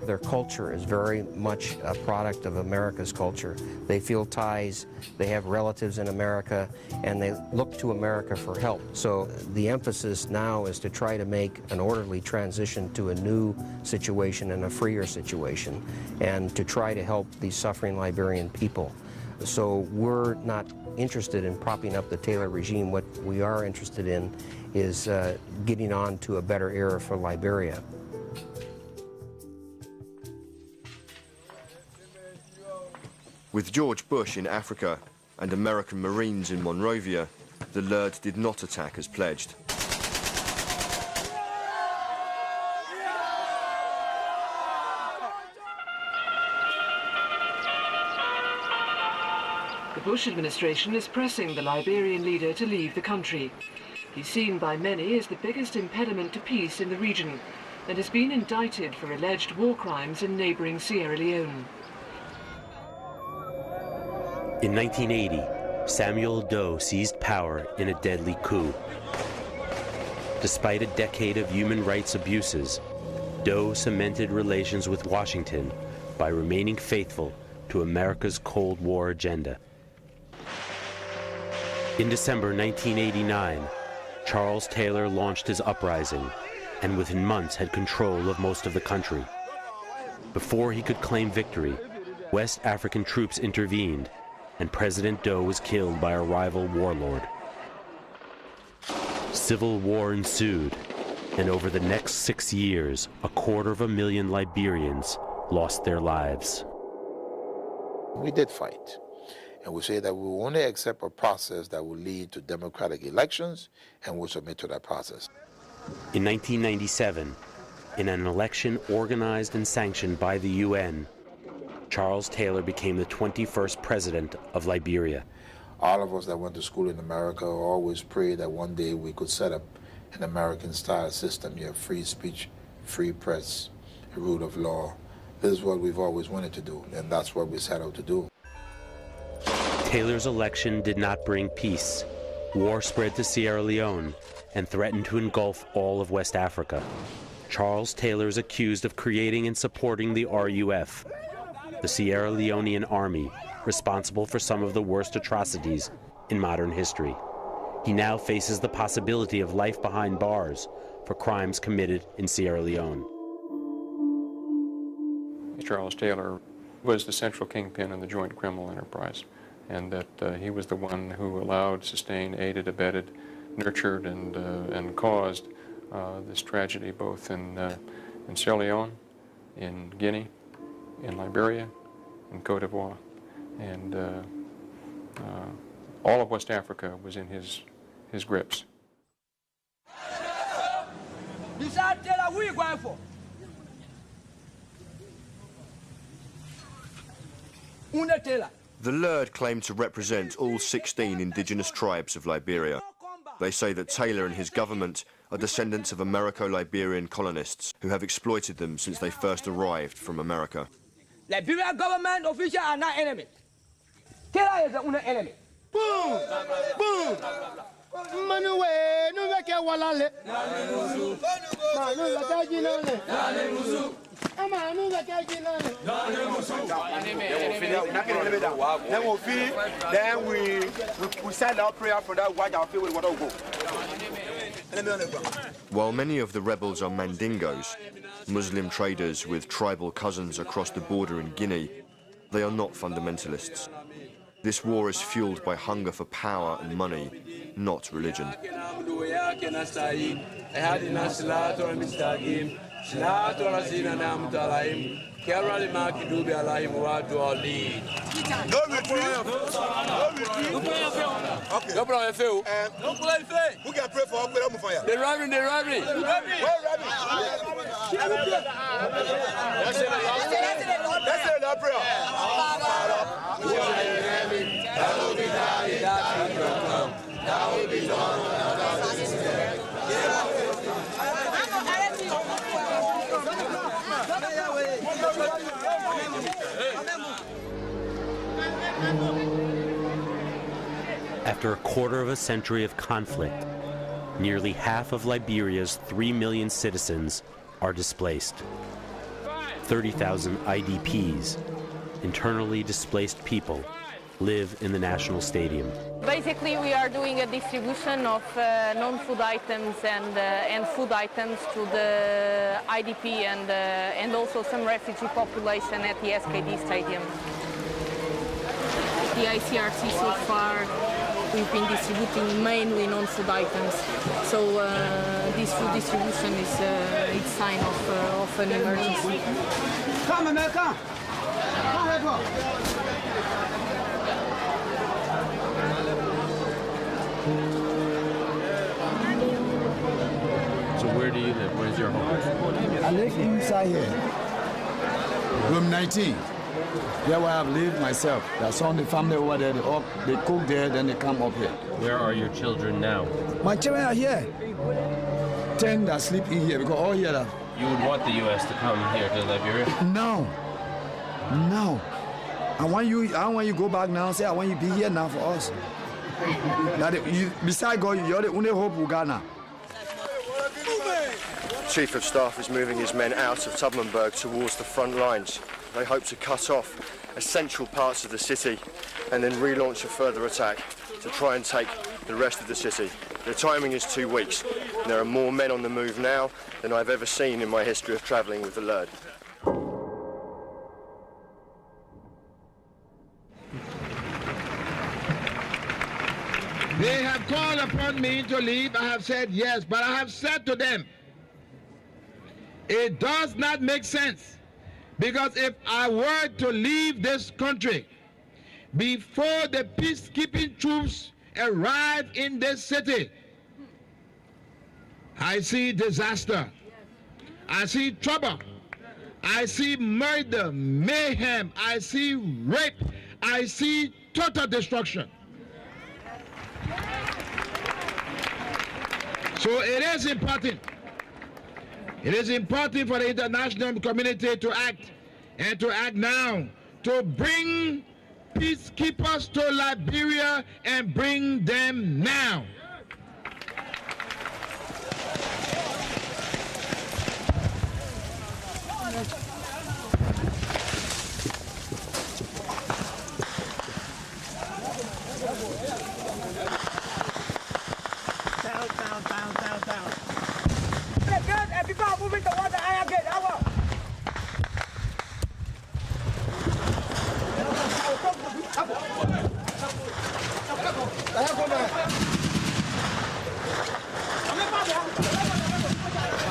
Their culture is very much a product of America's culture. They feel ties, they have relatives in America, and they look to America for help. So the emphasis now is to try to make an orderly transition to a new situation and a freer situation, and to try to help these suffering Liberian people. So we're not interested in propping up the Taylor regime. What we are interested in is getting on to a better era for Liberia. With George Bush in Africa and American Marines in Monrovia, the LERD did not attack as pledged. The Bush administration is pressing the Liberian leader to leave the country. He's seen by many as the biggest impediment to peace in the region and has been indicted for alleged war crimes in neighbouring Sierra Leone. In 1980, Samuel Doe seized power in a deadly coup. Despite a decade of human rights abuses, Doe cemented relations with Washington by remaining faithful to America's Cold War agenda. In December 1989, Charles Taylor launched his uprising and within months had control of most of the country. Before he could claim victory, West African troops intervened and President Doe was killed by a rival warlord. Civil war ensued, and over the next 6 years, 250,000 Liberians lost their lives. We did fight, and we say that we will only accept a process that will lead to democratic elections, and we'll submit to that process. In 1997, in an election organized and sanctioned by the UN, Charles Taylor became the 21st president of Liberia. All of us that went to school in America always prayed that one day we could set up an American-style system. You have free speech, free press, a rule of law. This is what we've always wanted to do, and that's what we set out to do. Taylor's election did not bring peace. War spread to Sierra Leone and threatened to engulf all of West Africa. Charles Taylor is accused of creating and supporting the RUF, the Sierra Leonean army, responsible for some of the worst atrocities in modern history. He now faces the possibility of life behind bars for crimes committed in Sierra Leone. Charles Taylor was the central kingpin in the joint criminal enterprise, and that he was the one who allowed, sustained, aided, abetted, nurtured, and caused this tragedy both in Sierra Leone, in Guinea, in Liberia, in Cote d'Ivoire, and all of West Africa was in his grips. The Lerd claim to represent all 16 indigenous tribes of Liberia. They say that Taylor and his government are descendants of Americo-Liberian colonists who have exploited them since they first arrived from America. Liberian government officials are not enemy. Taylor is the only enemy. Boom! Boom! Then we send our prayer for that white outfit with water go. While many of the rebels are Mandingos, Muslim traders with tribal cousins across the border in Guinea, they are not fundamentalists. This war is fueled by hunger for power and money, not religion. Who can pray for fire? The robbery. After a quarter of a century of conflict, nearly half of Liberia's 3 million citizens are displaced. 30,000 IDPs, internally displaced people, live in the National Stadium. Basically, we are doing a distribution of non-food items and food items to the IDP and also some refugee population at the SKD Stadium. The ICRC so far, we've been distributing mainly non-food items. So this food distribution is a sign of an emergency. Come, America! Come, So where do you live? Where's your home? I live inside here. Room 19. There where I've lived myself. There's some of the family over there, they cook there, then they come up here. Where are your children now? My children are here. 10 that sleep in here, because all here. You would want the U.S. to come here to Liberia? No. No. I want you to go back now and say, I want you to be here now for us. Besides God, you're the only hope we got now. Chief of Staff is moving his men out of Tubmanburg towards the front lines. They hope to cut off essential parts of the city and then relaunch a further attack to try and take the rest of the city. The timing is 2 weeks, and there are more men on the move now than I've ever seen in my history of travelling with the Lurd. They have called upon me to leave. I have said yes, but I have said to them, it does not make sense, because if I were to leave this country before the peacekeeping troops arrive in this city, I see disaster, I see trouble, I see murder, mayhem, I see rape, I see total destruction. So it is important. It is important for the international community to act, and to act now, to bring peacekeepers to Liberia and bring them now.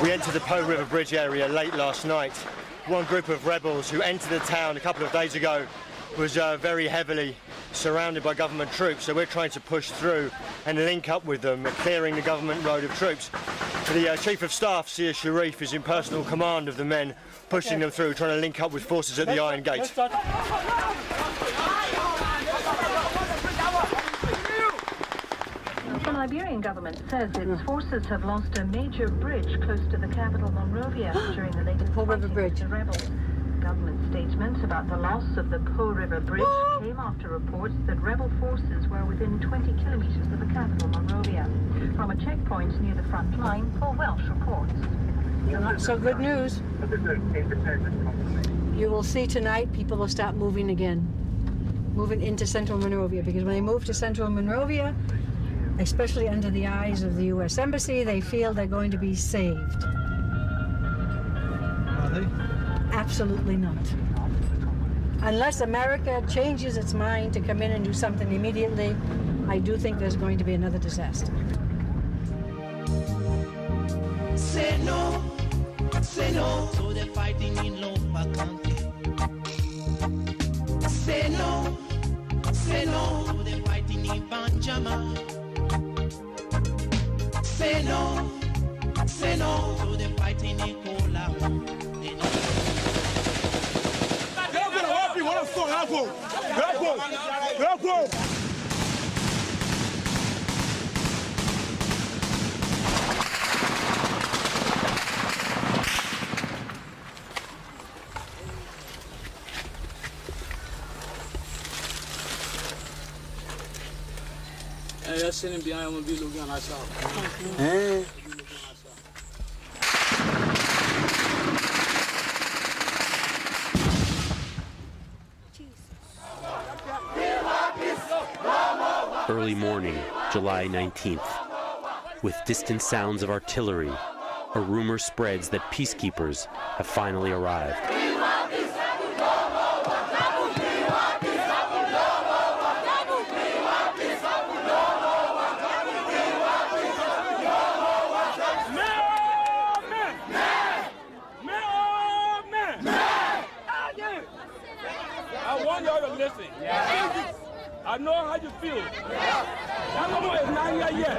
We entered the Po River Bridge area late last night. One group of rebels who entered the town a couple of days ago was very heavily surrounded by government troops, so we're trying to push through and link up with them, clearing the government road of troops. The Chief of Staff, Sirleaf, is in personal command of the men, pushing them through, trying to link up with forces at the Iron Gate. The Liberian government says its forces have lost a major bridge close to the capital, Monrovia, during the latest fighting with the rebels. Government statements about the loss of the Po River Bridge came after reports that rebel forces were within 20 kilometers of the capital, Monrovia. From a checkpoint near the front line, Paul Welsh reports. Not so good news. You will see tonight people will start moving again, moving into central Monrovia, because when they move to central Monrovia, especially under the eyes of the U.S. Embassy, they feel they're going to be saved. Are they? Absolutely not. Unless America changes its mind to come in and do something immediately, I do think there's going to be another disaster. Say no to the fighting in Lopa County. Say no to the fighting in Banjama. Say no to the fighting in Kola. You're sitting behind, I'm going to be looking at myself. Early morning, July 19th. With distant sounds of artillery, a rumor spreads that peacekeepers have finally arrived. I want y'all to listen. I know how you feel. Agama is not here yet.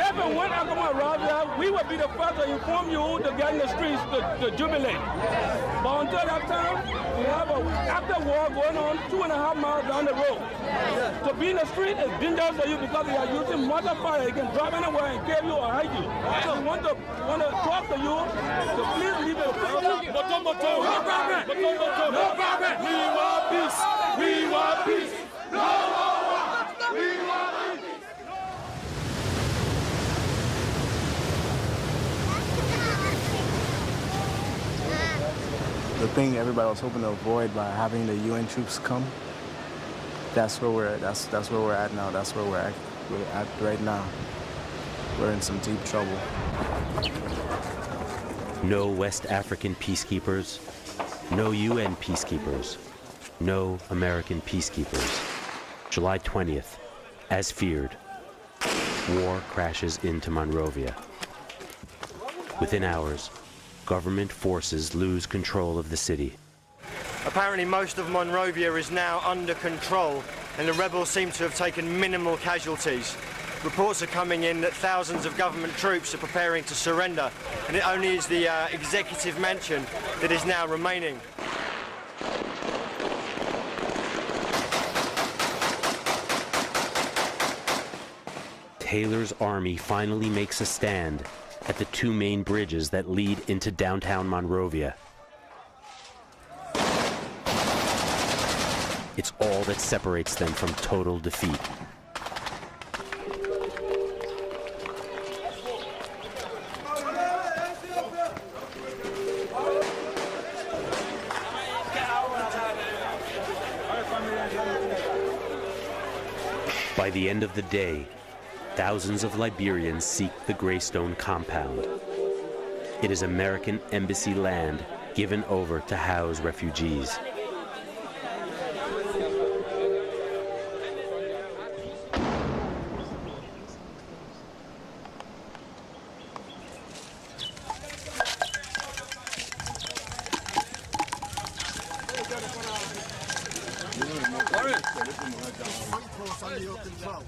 Even when Agama arrives here, we will be the first to inform you to get in the streets to jubilate. But until that time, we have an active war going on 2.5 miles down the road. To be in the street is dangerous for you because they are using mortar fire. They can drop anywhere and kill you or hide you. So we want to talk to you to please leave it. No problem. No problem. We want peace. We want peace. No war. We want peace. The thing everybody was hoping to avoid by having the UN troops come, that's where we're at. That's where we're at now. That's where we're at right now. We're in some deep trouble. No West African peacekeepers, no UN peacekeepers, no American peacekeepers. July 20th, as feared, war crashes into Monrovia. Within hours, government forces lose control of the city. Apparently most of Monrovia is now under control and the rebels seem to have taken minimal casualties. Reports are coming in that thousands of government troops are preparing to surrender, and it only is the executive mansion that is now remaining. Taylor's army finally makes a stand at the two main bridges that lead into downtown Monrovia. It's all that separates them from total defeat. By the end of the day, thousands of Liberians seek the Greystone compound. It is American embassy land given over to house refugees.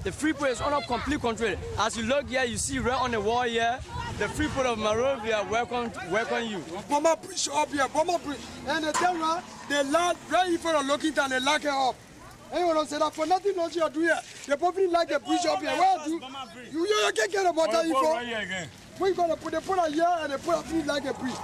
The Freeport is under complete control. As you look here, you see right on the wall here, the Freeport of Monrovia welcome you. Mama bridge up here, Mama bridge. And the terror, they land right in front of looking down, they lock it up. Anyone say that for nothing not you do here. They probably like the bridge up here. Where do you can't get about that info? We're gonna put it here and they put up like a bridge.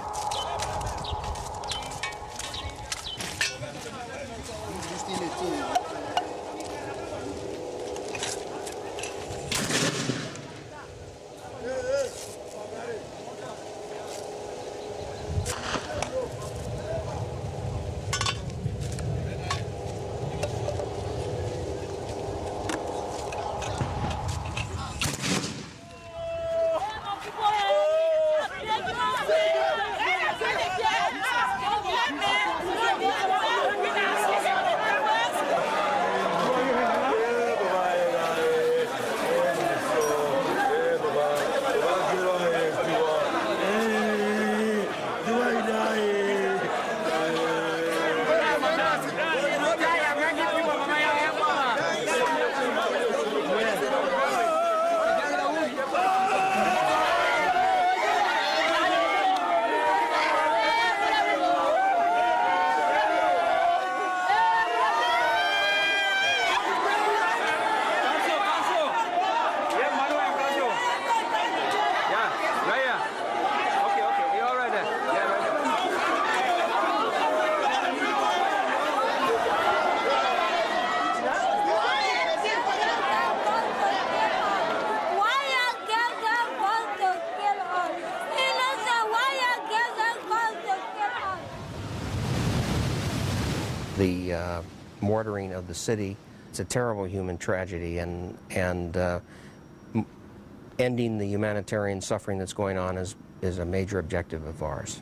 The mortaring of the city, it's a terrible human tragedy, and ending the humanitarian suffering that's going on is a major objective of ours.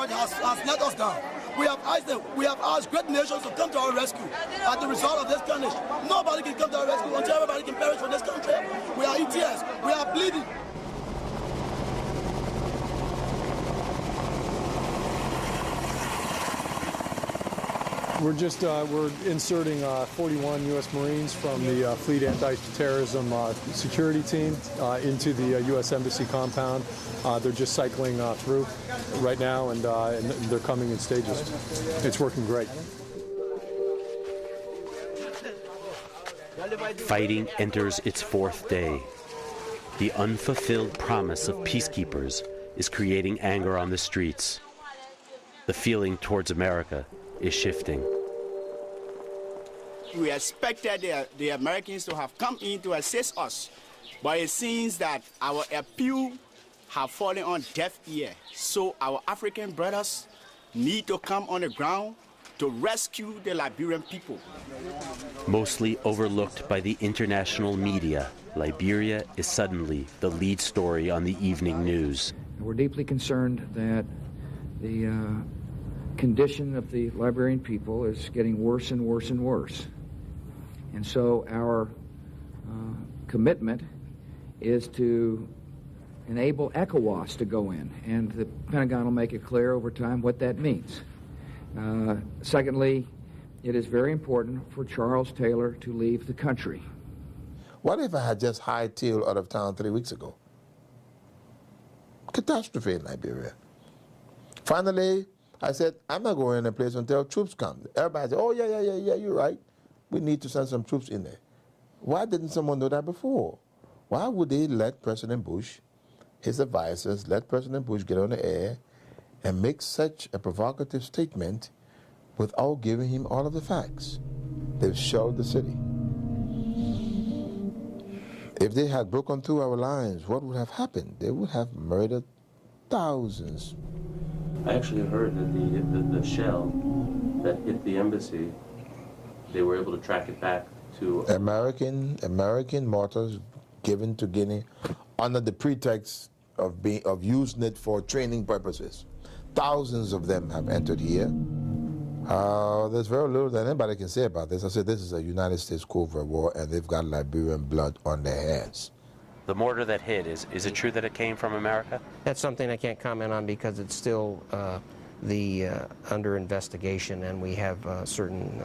government has let us down. We have asked great nations to come to our rescue. As the result of this carnage, nobody can come to our rescue until everybody can perish for this country. We are in tears. We are bleeding. We're inserting 41 U.S. Marines from the Fleet Anti-Terrorism Security Team into the U.S. Embassy compound. They're just cycling through right now, and they're coming in stages. It's working great. Fighting enters its fourth day. The unfulfilled promise of peacekeepers is creating anger on the streets. The feeling towards America is shifting. We expected the Americans to have come in to assist us, but it seems that our appeal have fallen on deaf ear. So our African brothers need to come on the ground to rescue the Liberian people. Mostly overlooked by the international media, Liberia is suddenly the lead story on the evening news. We're deeply concerned that the condition of the Liberian people is getting worse and worse and worse. And so our commitment is to enable ECOWAS to go in, and the Pentagon will make it clear over time what that means. Secondly, it is very important for Charles Taylor to leave the country. What if I had just hightailed out of town 3 weeks ago? Catastrophe in Liberia. Finally, I said, I'm not going in a place until troops come. Everybody said, oh, yeah, you're right. We need to send some troops in there. Why didn't someone know that before? Why would they let President Bush, his advisors, let President Bush get on the air and make such a provocative statement without giving him all of the facts? They've shelled the city. If they had broken through our lines, what would have happened? They would have murdered thousands. I actually heard that the shell that hit the embassy, they were able to track it back to American mortars given to Guinea under the pretext of using it for training purposes. Thousands of them have entered here. There's very little that anybody can say about this. I said this is a United States covert war, and they've got Liberian blood on their hands. The mortar that hit, is it true that it came from America? That's something I can't comment on because it's still under investigation, and we have certain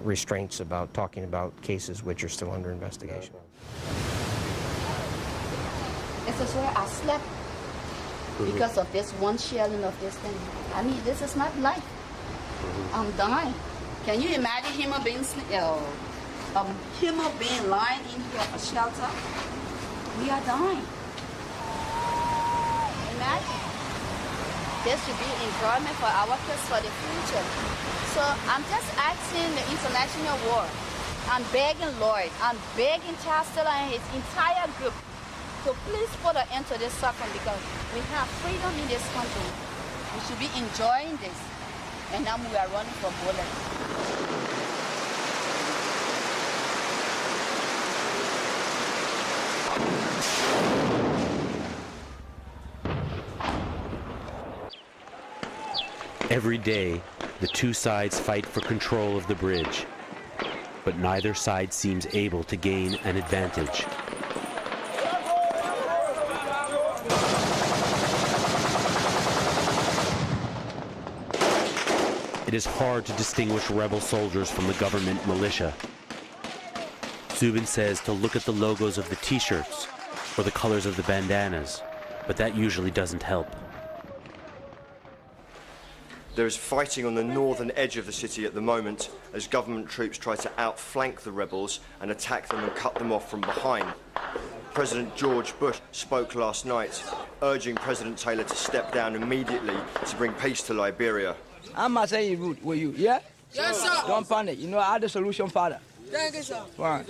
restraints about talking about cases which are still under investigation. This is where I slept because of this one shelling of this thing. I mean, this is not life. I'm dying. Can you imagine human beings, human being lying in here, a shelter? We are dying. Imagine. This should be enjoyment for our kids for the future. So I'm just asking the international world. I'm begging Lloyd, I'm begging Chancellor and his entire group to please put an end to this suffering because we have freedom in this country. We should be enjoying this. And now we are running from bullets. Every day, the two sides fight for control of the bridge, but neither side seems able to gain an advantage. It is hard to distinguish rebel soldiers from the government militia. Zubin says to look at the logos of the t-shirts or the colors of the bandanas, but that usually doesn't help. There is fighting on the northern edge of the city at the moment as government troops try to outflank the rebels and attack them and cut them off from behind. President George Bush spoke last night, urging President Taylor to step down immediately to bring peace to Liberia. I'm not saying rude with you, yeah? Yes, sir. Don't panic. You know, I have the solution, Father. Thank you, sir. Fine.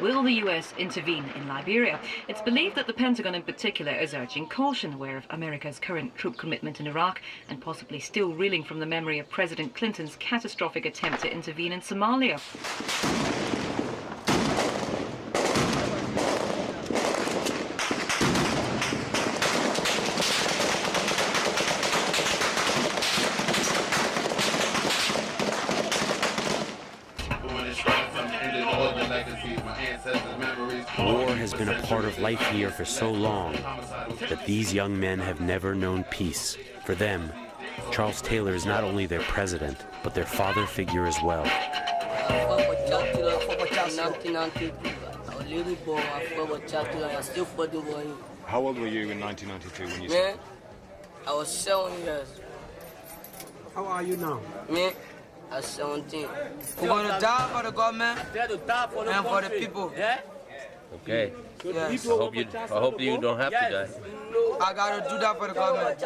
Will the US intervene in Liberia? It's believed that the Pentagon in particular is urging caution, aware of America's current troop commitment in Iraq and possibly still reeling from the memory of President Clinton's catastrophic attempt to intervene in Somalia. been a part of life here for so long that these young men have never known peace. For them, Charles Taylor is not only their president, but their father figure as well. How old were you in 1992 when you said? I was 7 years. How are you now? Me, I'm 17. We're going to die for the government and for the people. Okay. Yes. I hope you don't have to die. I got to do that for the government.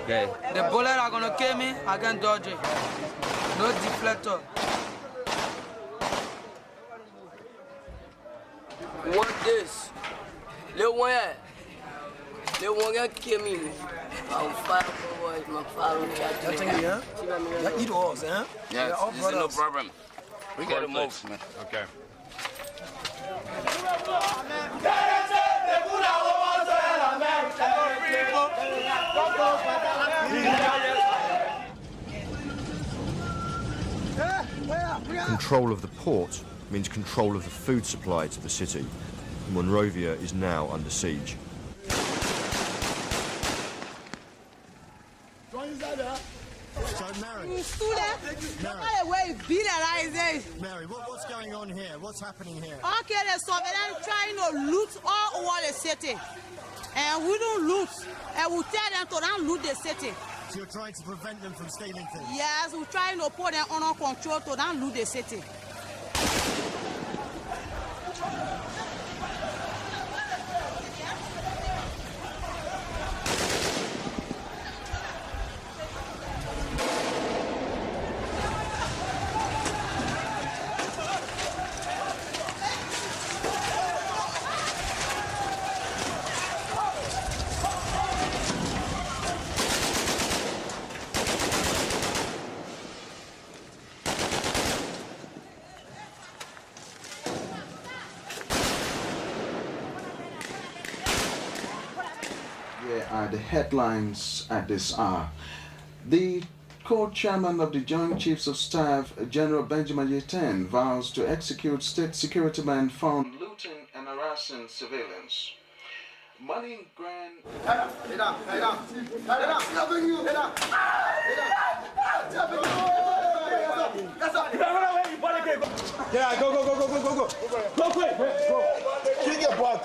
Okay. The bullet are going to kill me, I can dodge it. No deflector. Want this? They won't kill me. I'll fight for my father. You eat horse, huh? Yes, this is no problem. We got to move, man. Okay. Control of the port means control of the food supply to the city. Monrovia is now under siege. Mary, what's going on here? What's happening here? Okay, the surveillance trying to loot all over the city. And we don't loot. And we tell them to not loot the city. So you're trying to prevent them from stealing things? Yes, we're trying to put them under control to not loot the city. The headlines at this hour. The co-chairman of the Joint Chiefs of Staff, General Benjamin Yeten, vows to execute state security men found looting and harassing civilians. Money grant. Yeah, go quick.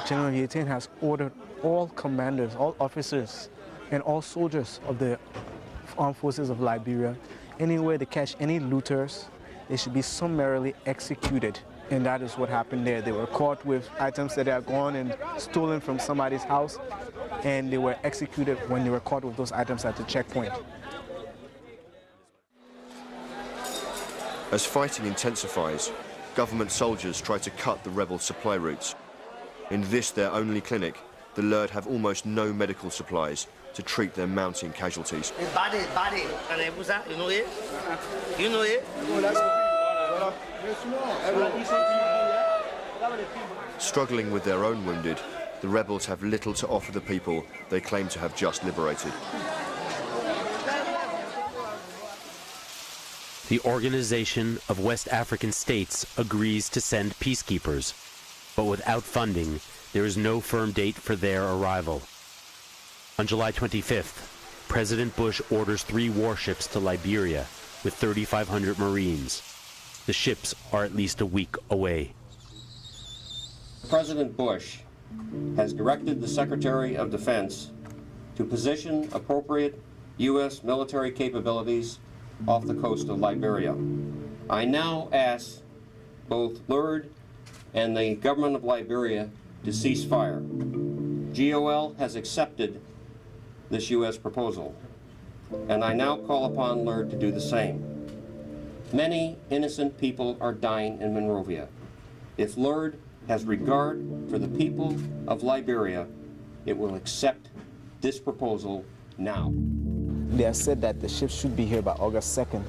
General Yeten has ordered all commanders, all officers, and all soldiers of the armed forces of Liberia, anywhere they catch any looters, they should be summarily executed. And that is what happened there. They were caught with items that they had gone and stolen from somebody's house, and they were executed when they were caught with those items at the checkpoint. As fighting intensifies, government soldiers try to cut the rebel supply routes. In this, their only clinic, the LERD have almost no medical supplies to treat their mounting casualties. Body. You know it? You know it? Struggling with their own wounded, the rebels have little to offer the people they claim to have just liberated. The Organization of West African States agrees to send peacekeepers, but without funding, there is no firm date for their arrival. On July 25th, President Bush orders 3 warships to Liberia with 3,500 Marines. The ships are at least a week away. President Bush has directed the Secretary of Defense to position appropriate U.S. military capabilities off the coast of Liberia. I now ask both LERD and the government of Liberia to cease fire. GOL has accepted this U.S. proposal, and I now call upon LERD to do the same. Many innocent people are dying in Monrovia. If LERD has regard for the people of Liberia, it will accept this proposal now. They have said that the ships should be here by August 2nd.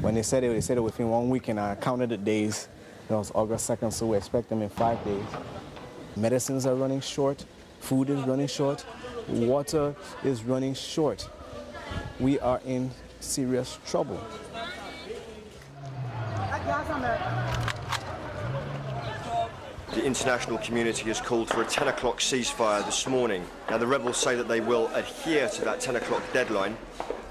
When they said it within 1 week, and I counted the days. It was August 2nd, so we expect them in 5 days. Medicines are running short, food is running short, water is running short. We are in serious trouble. The international community has called for a 10 o'clock ceasefire this morning. Now, the rebels say that they will adhere to that 10 o'clock deadline,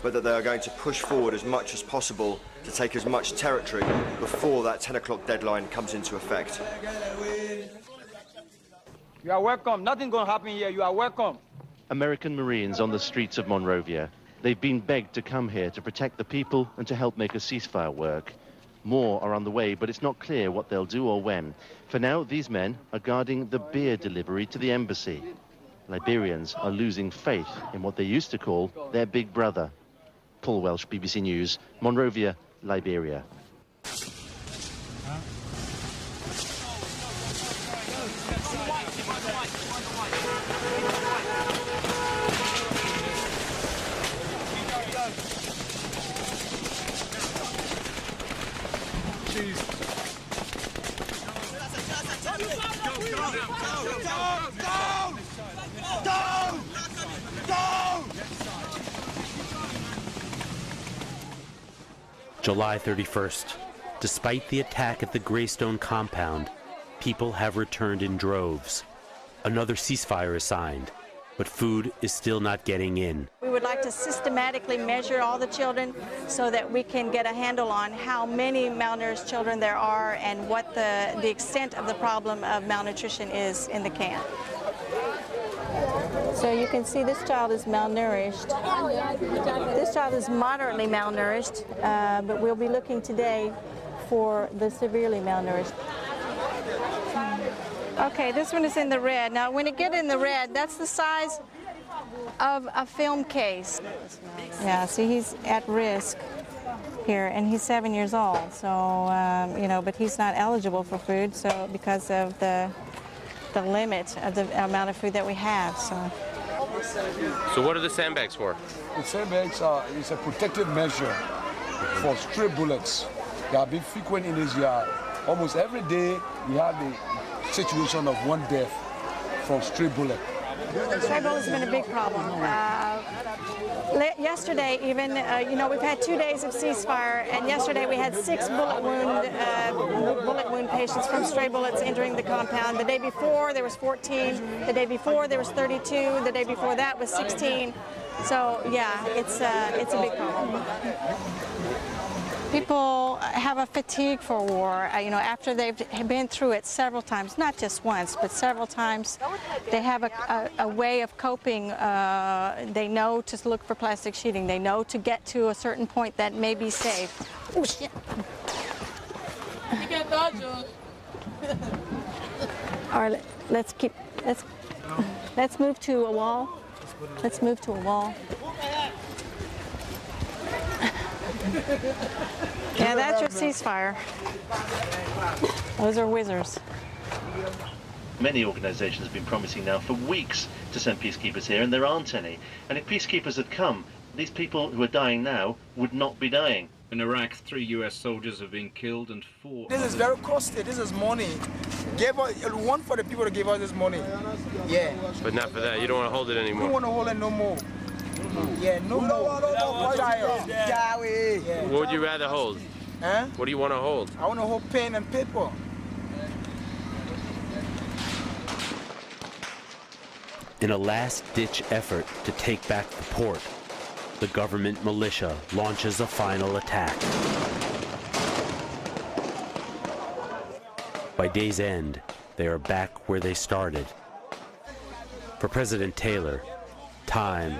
but that they are going to push forward as much as possible to take as much territory before that 10 o'clock deadline comes into effect. You are welcome. Nothing's going to happen here. You are welcome. American Marines on the streets of Monrovia. They've been begged to come here to protect the people and to help make a ceasefire work. More are on the way, but it's not clear what they'll do or when. For now, these men are guarding the beer delivery to the embassy. Liberians are losing faith in what they used to call their big brother. Paul Welsh, BBC News, Monrovia, Liberia. July 31st. Despite the attack at the Greystone compound, people have returned in droves. Another ceasefire is signed, but food is still not getting in. We would like to systematically measure all the children so that we can get a handle on how many malnourished children there are and what the extent of the problem of malnutrition is in the camp. So you can see this child is malnourished. This child is moderately malnourished, but we'll be looking today for the severely malnourished. Okay, this one is in the red. Now, when it gets in the red, that's the size of a film case. Yeah, see, he's at risk here, and he's 7 years old. So, you know, but he's not eligible for food, so because of the limit of the amount of food that we have. So what are the sandbags for? The sandbags is a protective measure for stray bullets. They have been frequent in this yard. Almost every day we have the situation of one death from stray bullet. Stray bullets have been a big problem. Yesterday, even, you know, we've had 2 days of ceasefire, and yesterday we had 6 bullet wound patients from stray bullets entering the compound. The day before there was 14. The day before there was 32. The day before that was 16. So yeah, it's a big problem. People have a fatigue for war, you know, after they've been through it several times, not just once, but several times. They have a way of coping. They know to look for plastic sheeting. They know to get to a certain point that may be safe. Oh, shit. You can't dodge us. All right, let's move to a wall. Let's move to a wall. Yeah, that's your ceasefire. Those are whizzers. Many organisations have been promising now for weeks to send peacekeepers here, and there aren't any. And if peacekeepers had come, these people who are dying now would not be dying. In Iraq, 3 US soldiers have been killed and 4... This is very costly. This is money. One for the people to give us this money. Yeah. But not for that. You don't want to hold it We anymore. don't want to hold it no more. Yeah, no more. What would you rather hold? Huh? What do you want to hold? I want to hold pen and paper. In a last-ditch effort to take back the port, the government militia launches a final attack. By day's end, they are back where they started. For President Taylor, time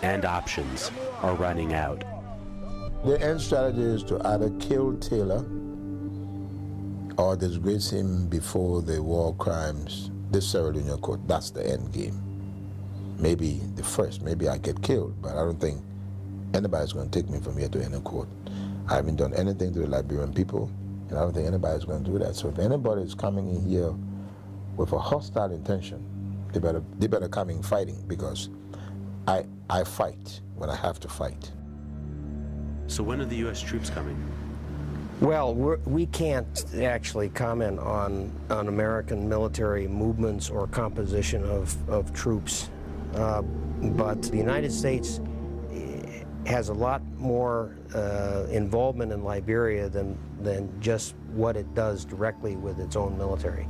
and options are running out. The end strategy is to either kill Taylor or disgrace him before the war crimes, this ceremonial court. That's the end game. Maybe the first, maybe I get killed, but I don't think anybody's going to take me from here to any court. I haven't done anything to the Liberian people, and I don't think anybody's going to do that. So if anybody is coming in here with a hostile intention, they better come in fighting, because I fight when I have to fight. So when are the U.S. troops coming? Well, we can't actually comment on American military movements or composition of troops, but the United States has a lot more involvement in Liberia than just what it does directly with its own military.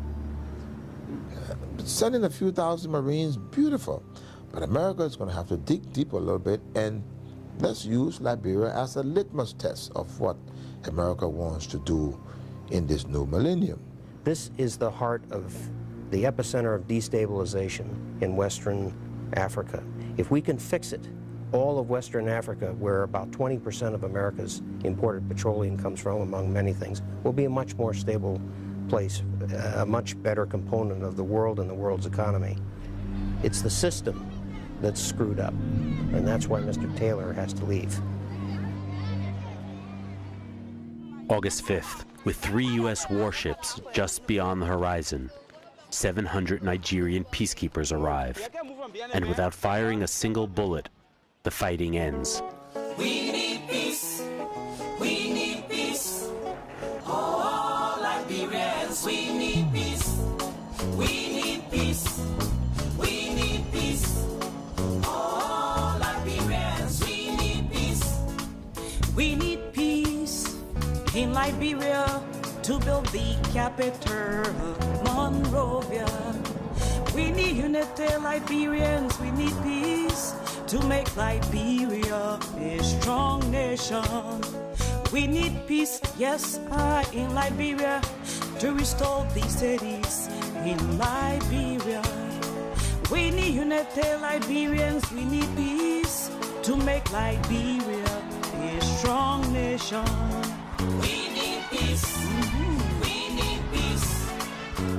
Sending a few thousand Marines, beautiful. But America is going to have to dig deeper a little bit, and let's use Liberia as a litmus test of what America wants to do in this new millennium. This is the heart of the epicenter of destabilization in Western Africa. If we can fix it, all of Western Africa, where about 20% of America's imported petroleum comes from, among many things, will be a much more stable place, a much better component of the world and the world's economy. It's the system that's screwed up, and that's why Mr. Taylor has to leave. August 5th, with 3 U.S. warships just beyond the horizon, 700 Nigerian peacekeepers arrive. And without firing a single bullet, the fighting ends. We need peace. We need peace. Oh, Liberians, we need peace. We need peace. We need peace. Oh, Liberians, we need peace. We need peace in Liberia to build the capital, Monrovia. We need unity, Liberians, we need peace to make Liberia a strong nation. We need peace, yes, in Liberia to restore these cities in Liberia. We need unity, Liberians, we need peace to make Liberia a strong nation. We need peace. We need peace.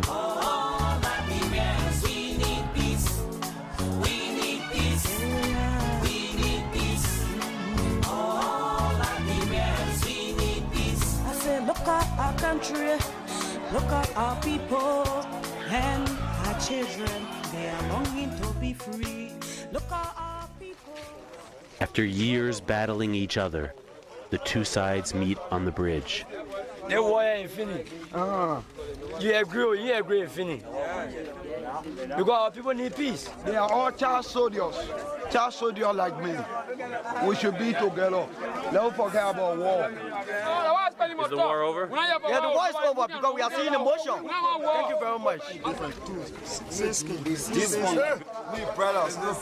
Oh, Liberians, we need peace. We need peace. We need peace. Oh, Liberians, we need peace. I say, look at our country, look at our people, and our children. They are longing to be free. Look at our people. After years battling each other, the two sides meet on the bridge. The war ain't finished. You agree, it's finished. Because our people need peace. They are all child soldiers like me. We should be together. Don't forget about war. Is the war over? Yeah, the war is over because we are seeing emotion. Thank you very much. This one, we brothers, no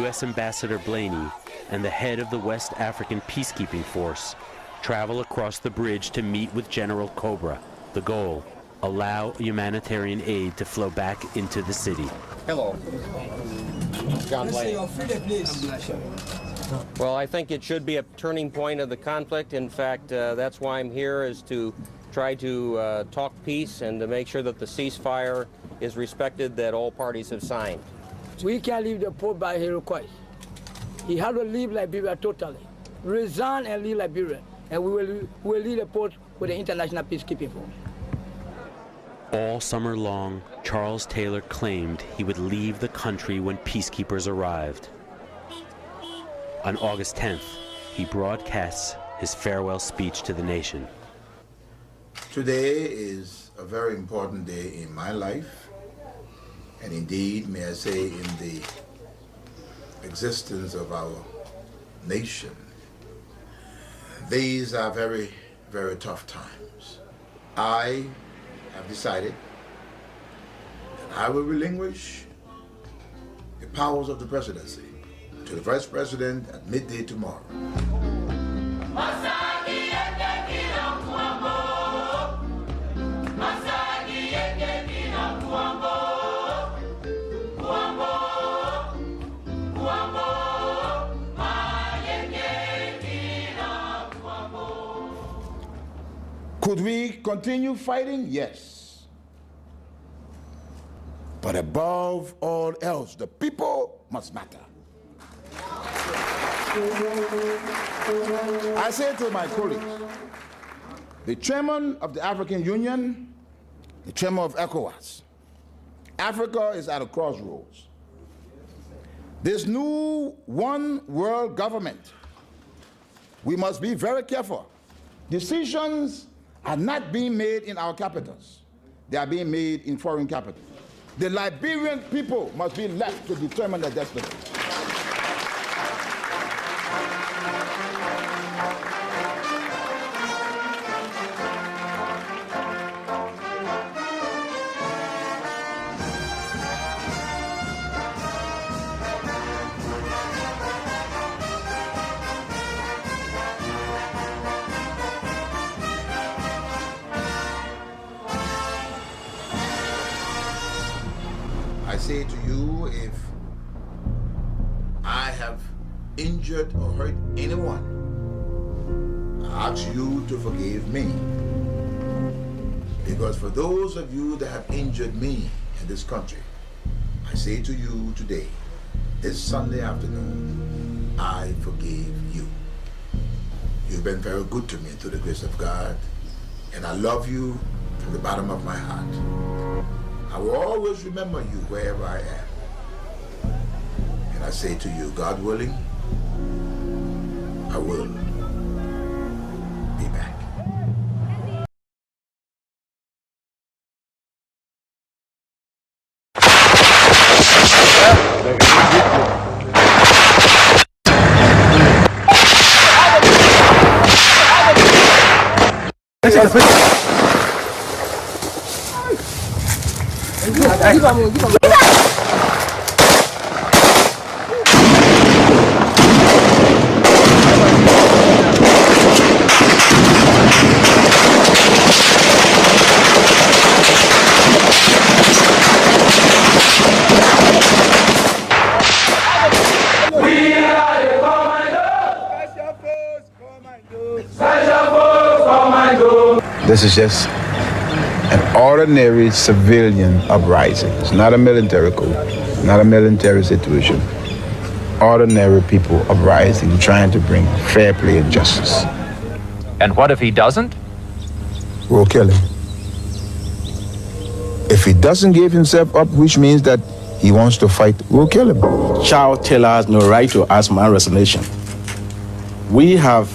U.S. Ambassador Blaney and the head of the West African Peacekeeping Force travel across the bridge to meet with General Cobra. The goal, allow humanitarian aid to flow back into the city. Hello. John Blaney. Well, I think it should be a turning point of the conflict. In fact, that's why I'm here, is to try to talk peace and to make sure that the ceasefire is respected that all parties have signed. We can't leave the port by his request. He had to leave Liberia totally. Resign and leave Liberia. And we will leave the port with the international peacekeeping force. All summer long, Charles Taylor claimed he would leave the country when peacekeepers arrived. On August 10th, he broadcasts his farewell speech to the nation. Today is a very important day in my life, and indeed, may I say, in the existence of our nation. These are very, very tough times. I have decided that I will relinquish the powers of the presidency to the Vice President at midday tomorrow. Could we continue fighting? Yes. But above all else, the people must matter. I say to my colleagues, the chairman of the African Union, the chairman of ECOWAS, Africa is at a crossroads. This new one world government, we must be very careful. Decisions are not being made in our capitals. They are being made in foreign capitals. The Liberian people must be left to determine their destiny. say to you, if I have injured or hurt anyone, I ask you to forgive me. Because for those of you that have injured me in this country, I say to you today, this Sunday afternoon, I forgive you. You've been very good to me through the grace of God, and I love you from the bottom of my heart. I will always remember you wherever I am. And I say to you, God willing, I will be back. This is just an ordinary civilian uprising. It's not a military coup, not a military situation. Ordinary people uprising, trying to bring fair play and justice. And what if he doesn't? We'll kill him. If he doesn't give himself up, which means that he wants to fight, we'll kill him. Charles Taylor has no right to ask my resignation. We have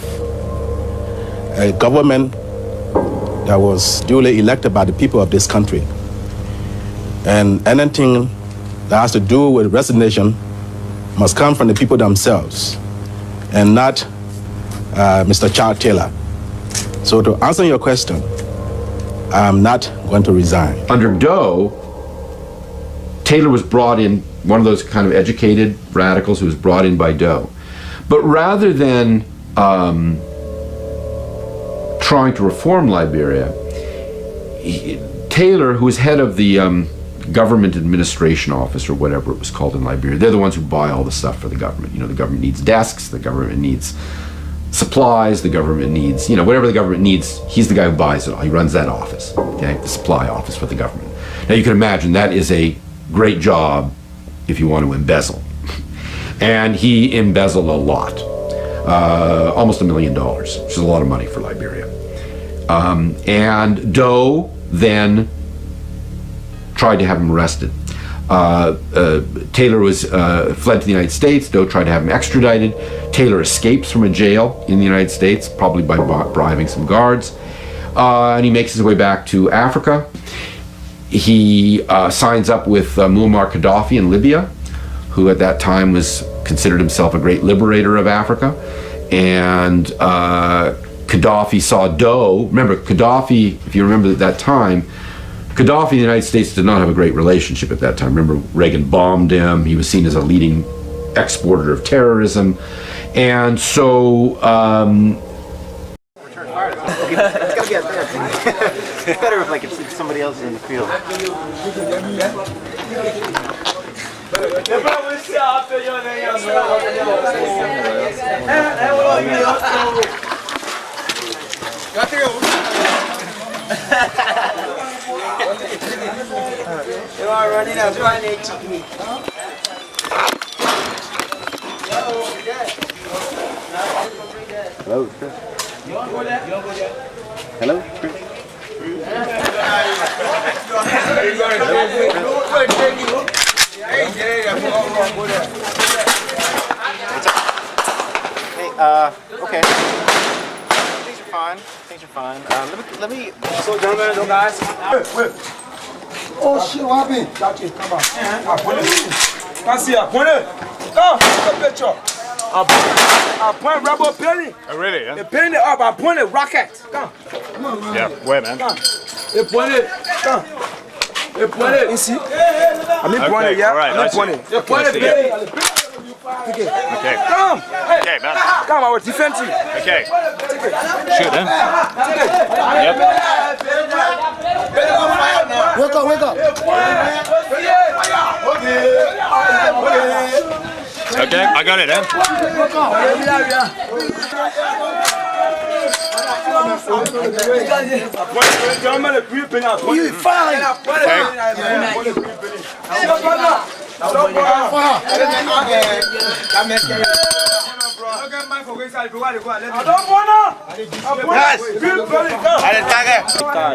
a government that was duly elected by the people of this country. And anything that has to do with resignation must come from the people themselves and not Mr. Charles Taylor. So to answer your question, I'm not going to resign. Under Doe, Taylor was brought in, one of those kind of educated radicals who was brought in by Doe. But rather than trying to reform Liberia, Taylor, who was head of the government administration office or whatever it was called in Liberia, they're the ones who buy all the stuff for the government. You know, the government needs desks, the government needs supplies, the government needs, you know, whatever the government needs, he's the guy who buys it all. He runs that office, okay, the supply office for the government. Now you can imagine that is a great job if you want to embezzle. And he embezzled a lot, almost $1 million, which is a lot of money for Liberia. And Doe then tried to have him arrested. Taylor was fled to the United States. Doe tried to have him extradited. Taylor escapes from a jail in the United States, probably by bribing some guards. And he makes his way back to Africa. He signs up with Muammar Gaddafi in Libya, who at that time was considered himself a great liberator of Africa. And Gaddafi saw Doe. Remember, Gaddafi, if you remember at that time, Gaddafi and the United States did not have a great relationship at that time. Remember, Reagan bombed him. He was seen as a leading exporter of terrorism. And so... It's better if, like, if somebody else is in the field. You are running out, trying to cheat me. Hello, Chris. Hello, Chris. Hey, okay. Things are fine. Things are fine. Let me. So, gentlemen, guys. Oh shit, what happened? Come on. Come see, point it. Come, take a picture. I point rubber penny. Oh, really? Yeah? They paint it up. I point it rocket. Come. Come on, man. Yeah, where, man? Come. They point it. Come. They point it. You see? I mean, point it, yeah? All right, I mean, point it. They point it, penny. Okay. Okay. Come. Okay, man. Come, I will defend you. Okay. Take it. Shoot him. Take it. Yep. Wake up, wake up. Okay, I got it, eh? You fine.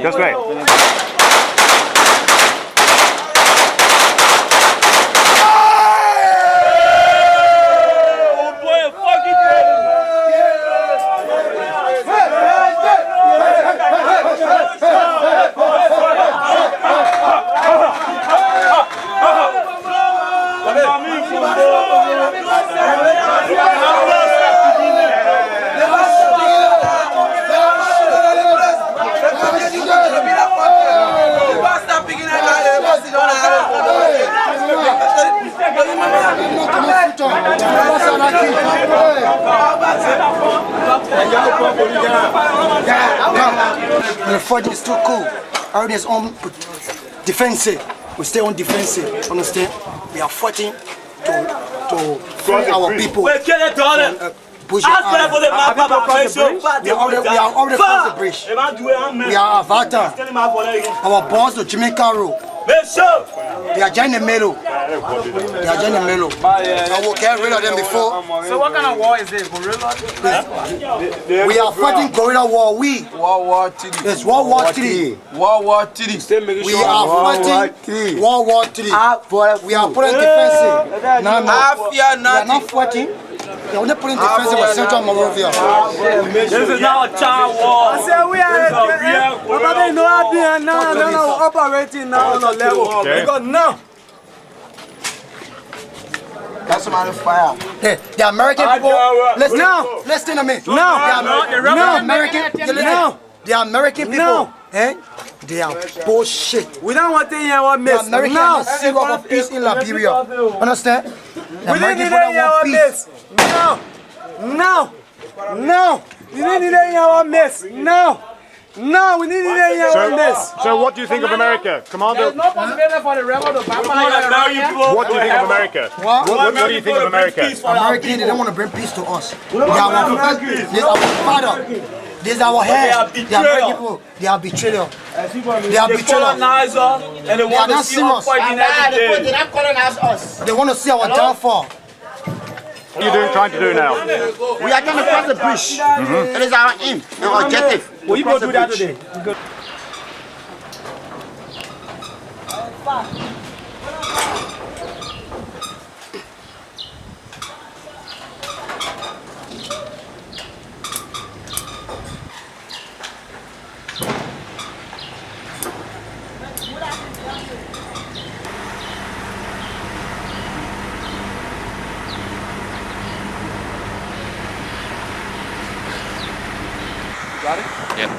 Just wait. The fight is too cool. Everything is on defensive. We stay on defensive. Understand? We are fighting to free our people. Push it out. We are already across the bridge. We are Avata. Our boss, the Jamaica Road. They are joining the middle. They are joining the middle. So we'll get rid of them before. So what kind of war is it? Gorilla? We are fighting guerrilla war. World War III. It's World War III. World War III. We are fighting World War III. We are putting defensive. No. We are not fighting. They are not putting defensive with Central Monrovia. This is not a child war. I said we are operating now on a level. Because now. That's somebody fire. The American people. Listen to me. The American people. They are bullshit. We don't want to hear what miss. The Americans are serious about peace in Liberia. Understand? The American people don't want peace. No. We didn't hear what miss. No, we need to hear this. So what do you think of America? Commander? There's no possibility for the rebel to back. What do you think of America? What do you think of America? Americans, they don't want to bring peace to us. They are our father. This is our head. The American people, they are betrayal. They are betrayal. And they want to see us fighting every day. They want to see our downfall. What are you trying to do now? We are trying to cross the bridge. It is our aim, our objective. Will you go do that today? Got it? Yep.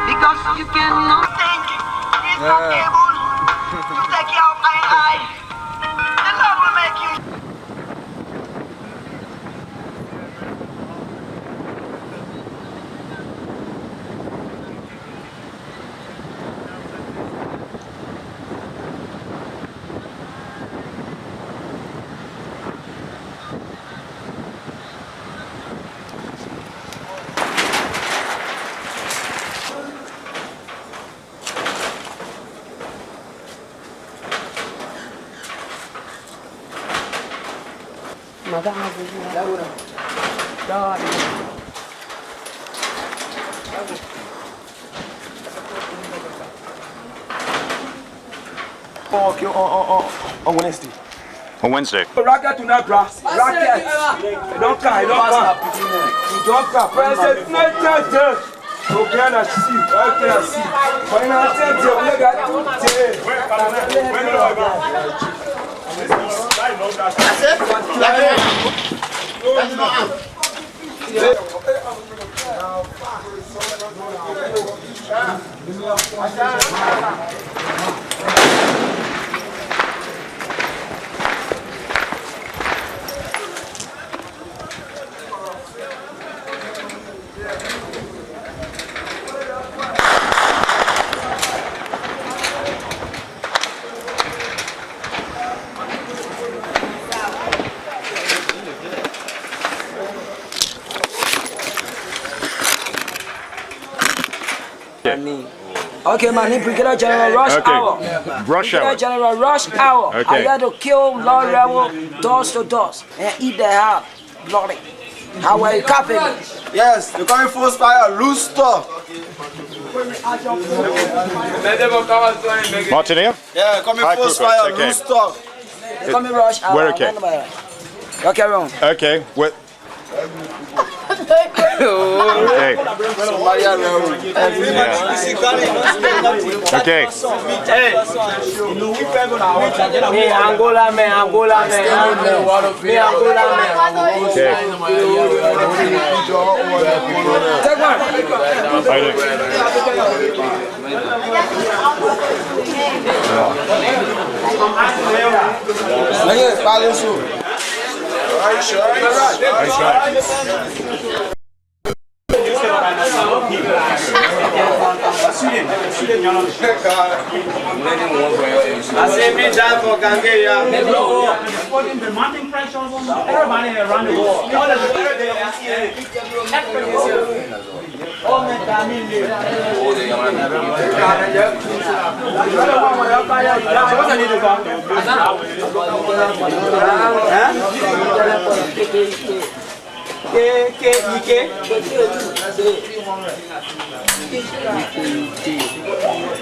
Because you cannot think it's not able to take you out my life. The Lord will make you. Okay, on Wednesday. On Wednesday. Rocket to that grass. Rocket. Don't cry, don't cry. Don't cry. President, okay, I see. Okay, I see. When I tell you, we got Okay, my name Brigadier General Rush Hour. Rush Hour. Brigadier General Rush Hour. Okay. I had to kill Lord Rebel doors to doors and eat their heart bloody. How were you copying me? Yes, you're coming full fire, loose stuff. Martin here? Yeah, coming full fire, loose stuff. They call me Rush Hour. We're okay. Okay, wrong. Okay, what? Okay. Okay. Hey. Me Angola man, Angola man. Me Angola man. Okay. Take one. I say me down for Gangeya. Putting the mounting pressure on everybody around the world.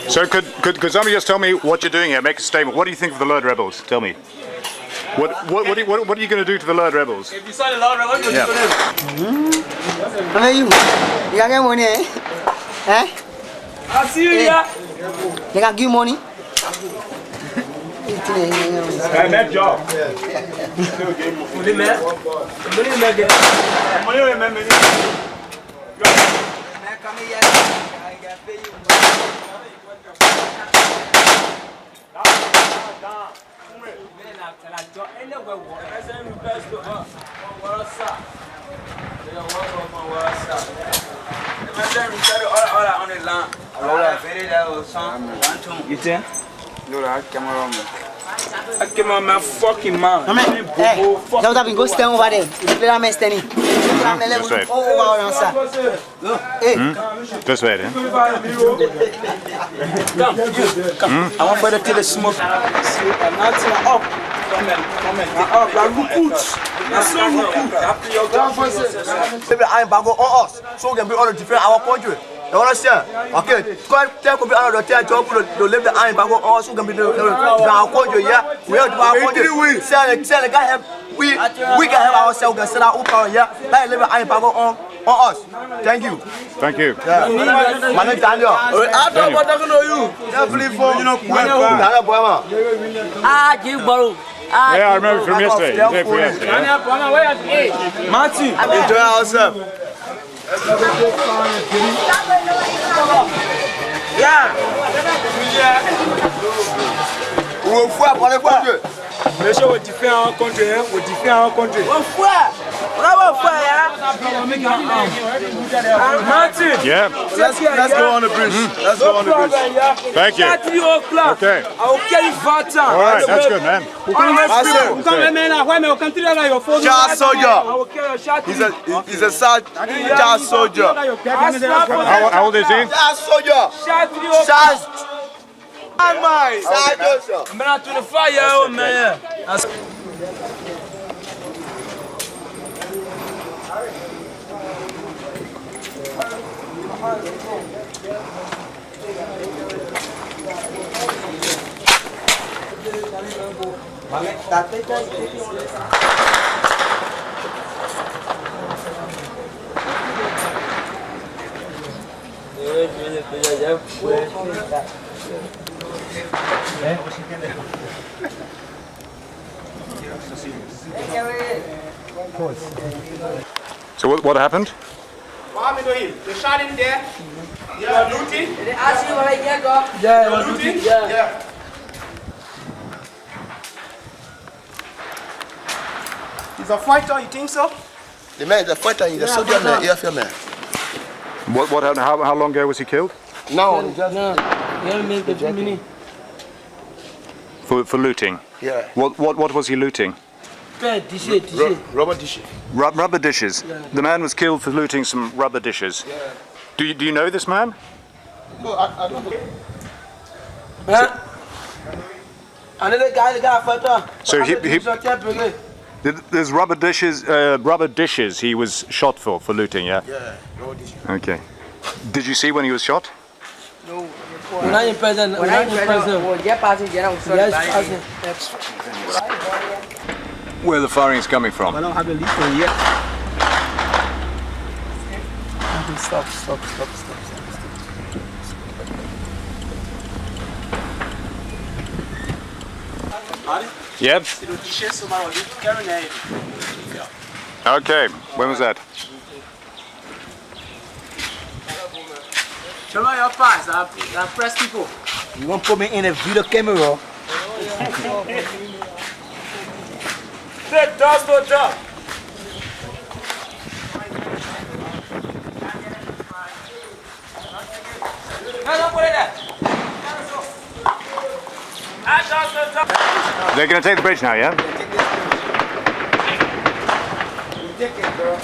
So could somebody just tell me what you're doing here? Make a statement. What do you think of the Lord Rebels? Tell me. What are you going to do to the Lord Rebels? If you saw the Lord Rebels, what are you going to do? How are you? You can get money, eh? Eh? I see you here. They can give money. I met job. Money man. Money man. Money man. You think? No, I came around. I came on my fucking mouth. Hey, that have been go stand over there. You play that man standing. That's right. Hey. That's right, eh? Come. I want for the to the smoke. Nothing up. Come up. Like Rukuts. That's so Rukuts. I embargo on us. So we can be all the different our country. You understand? Okay. Go tell people out of the town to live the iron back on us who can be the our country, yeah. We have to our country. Sell the guy have we can have ourselves can set our own power, yeah. Like live the iron back on us. Thank you. Thank you. Yeah. My name is Daniel. I don't want to know you. Definitely for you know Daniel Boyama. Yeah, I remember from yesterday. Martin, enjoy ourselves. Yeah. We'll fight for the country. Make sure we defend our country, eh? We defend our country. We'll fight. Martin. Yeah. Let's go on the bridge. Let's go on the bridge. Thank you. At 3 o'clock. Okay. I will carry Vata. All right, that's good, man. Child soldier. He's a child soldier. How old is he? Child soldier. Child. I'm not to the fire, man. So what happened? What happened to him? They shot him there. Yeah, looting. They asked you what I get, go. Yeah, he was looting. Yeah. He's a fighter, you think so? The man is a fighter, he's a soldier man, airfield man. What happened? How long ago was he killed? No, For looting? Yeah. What was he looting? Rubber dishes. Rubber dishes. Yeah. The man was killed for looting some rubber dishes. Yeah. Do you know this man? No, I don't know. Another guy, the guy fighter. So there's rubber dishes he was shot for looting, yeah? Yeah, rubber dishes. Okay. Did you see when he was shot? No. When I'm in prison, Where the firing is coming from? I don't have a lead for yet. Stop. Yep. Okay. When was that? Show me your pass. I press people. You won't put me in a video camera. Take dust to job. They're going to take the bridge now, yeah? Take it, girl.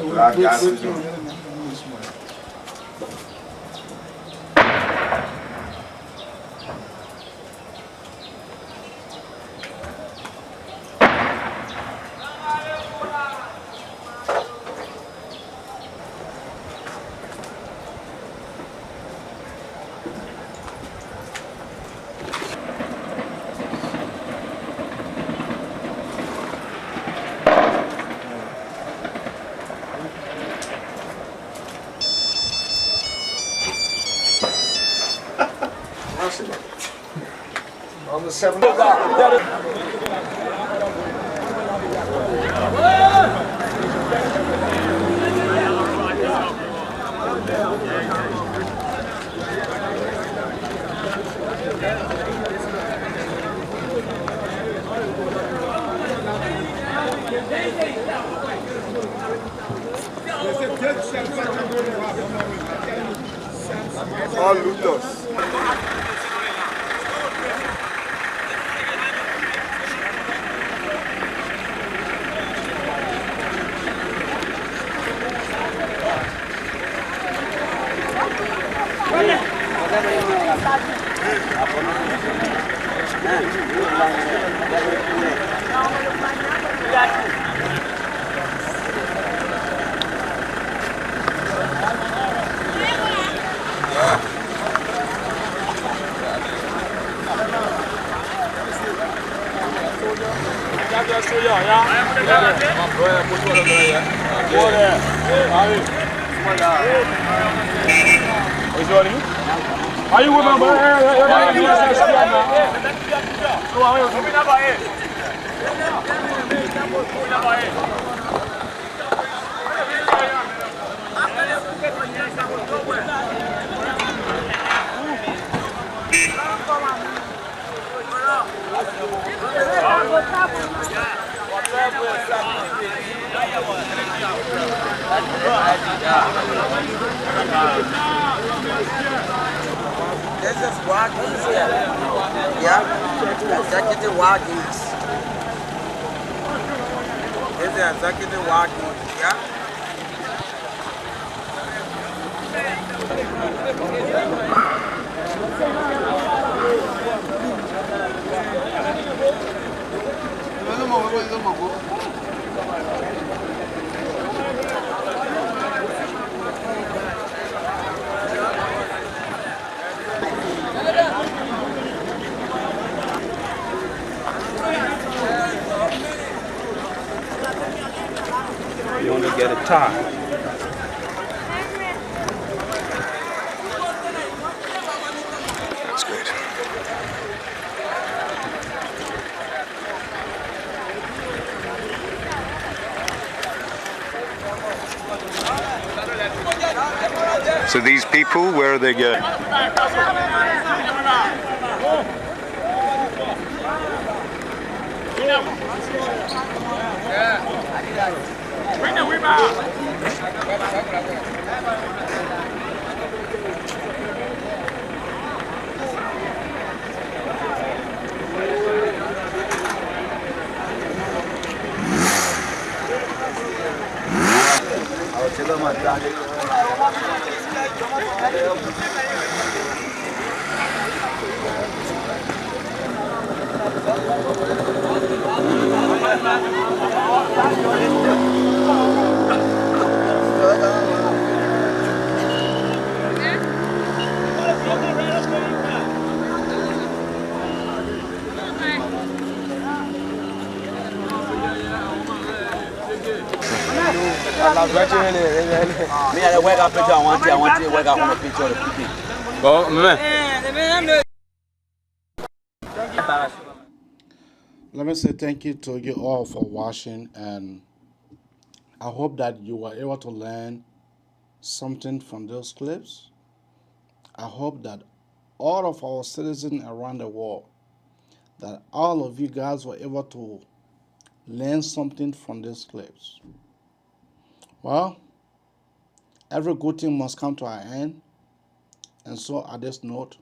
Black guys. On the 7th. All looters. Are you with my boy? This is Waggies here. Yeah, Executive Waggies. This is Executive Waggies. Yeah. get it tied. That's good. So these people, where are they going? Let me say thank you to you all for watching, and I hope that you were able to learn something from those clips. I hope that all of our citizens around the world, that all of you guys were able to learn something from these clips. Well, every good thing must come to an end, and so at this note,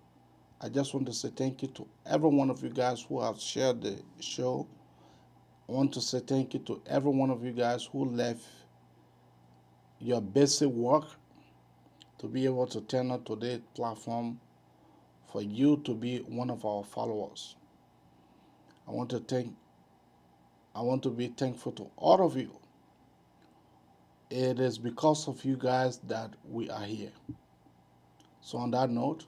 I just want to say thank you to every one of you guys who have shared the show. I want to say thank you to every one of you guys who left your basic work to be able to turn on today's platform for you to be one of our followers. I want to be thankful to all of you. It is because of you guys that we are here. So on that note,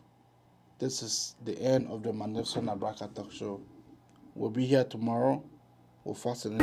this is the end of the Magnificent Abraka Talk Show. We'll be here tomorrow with Fast and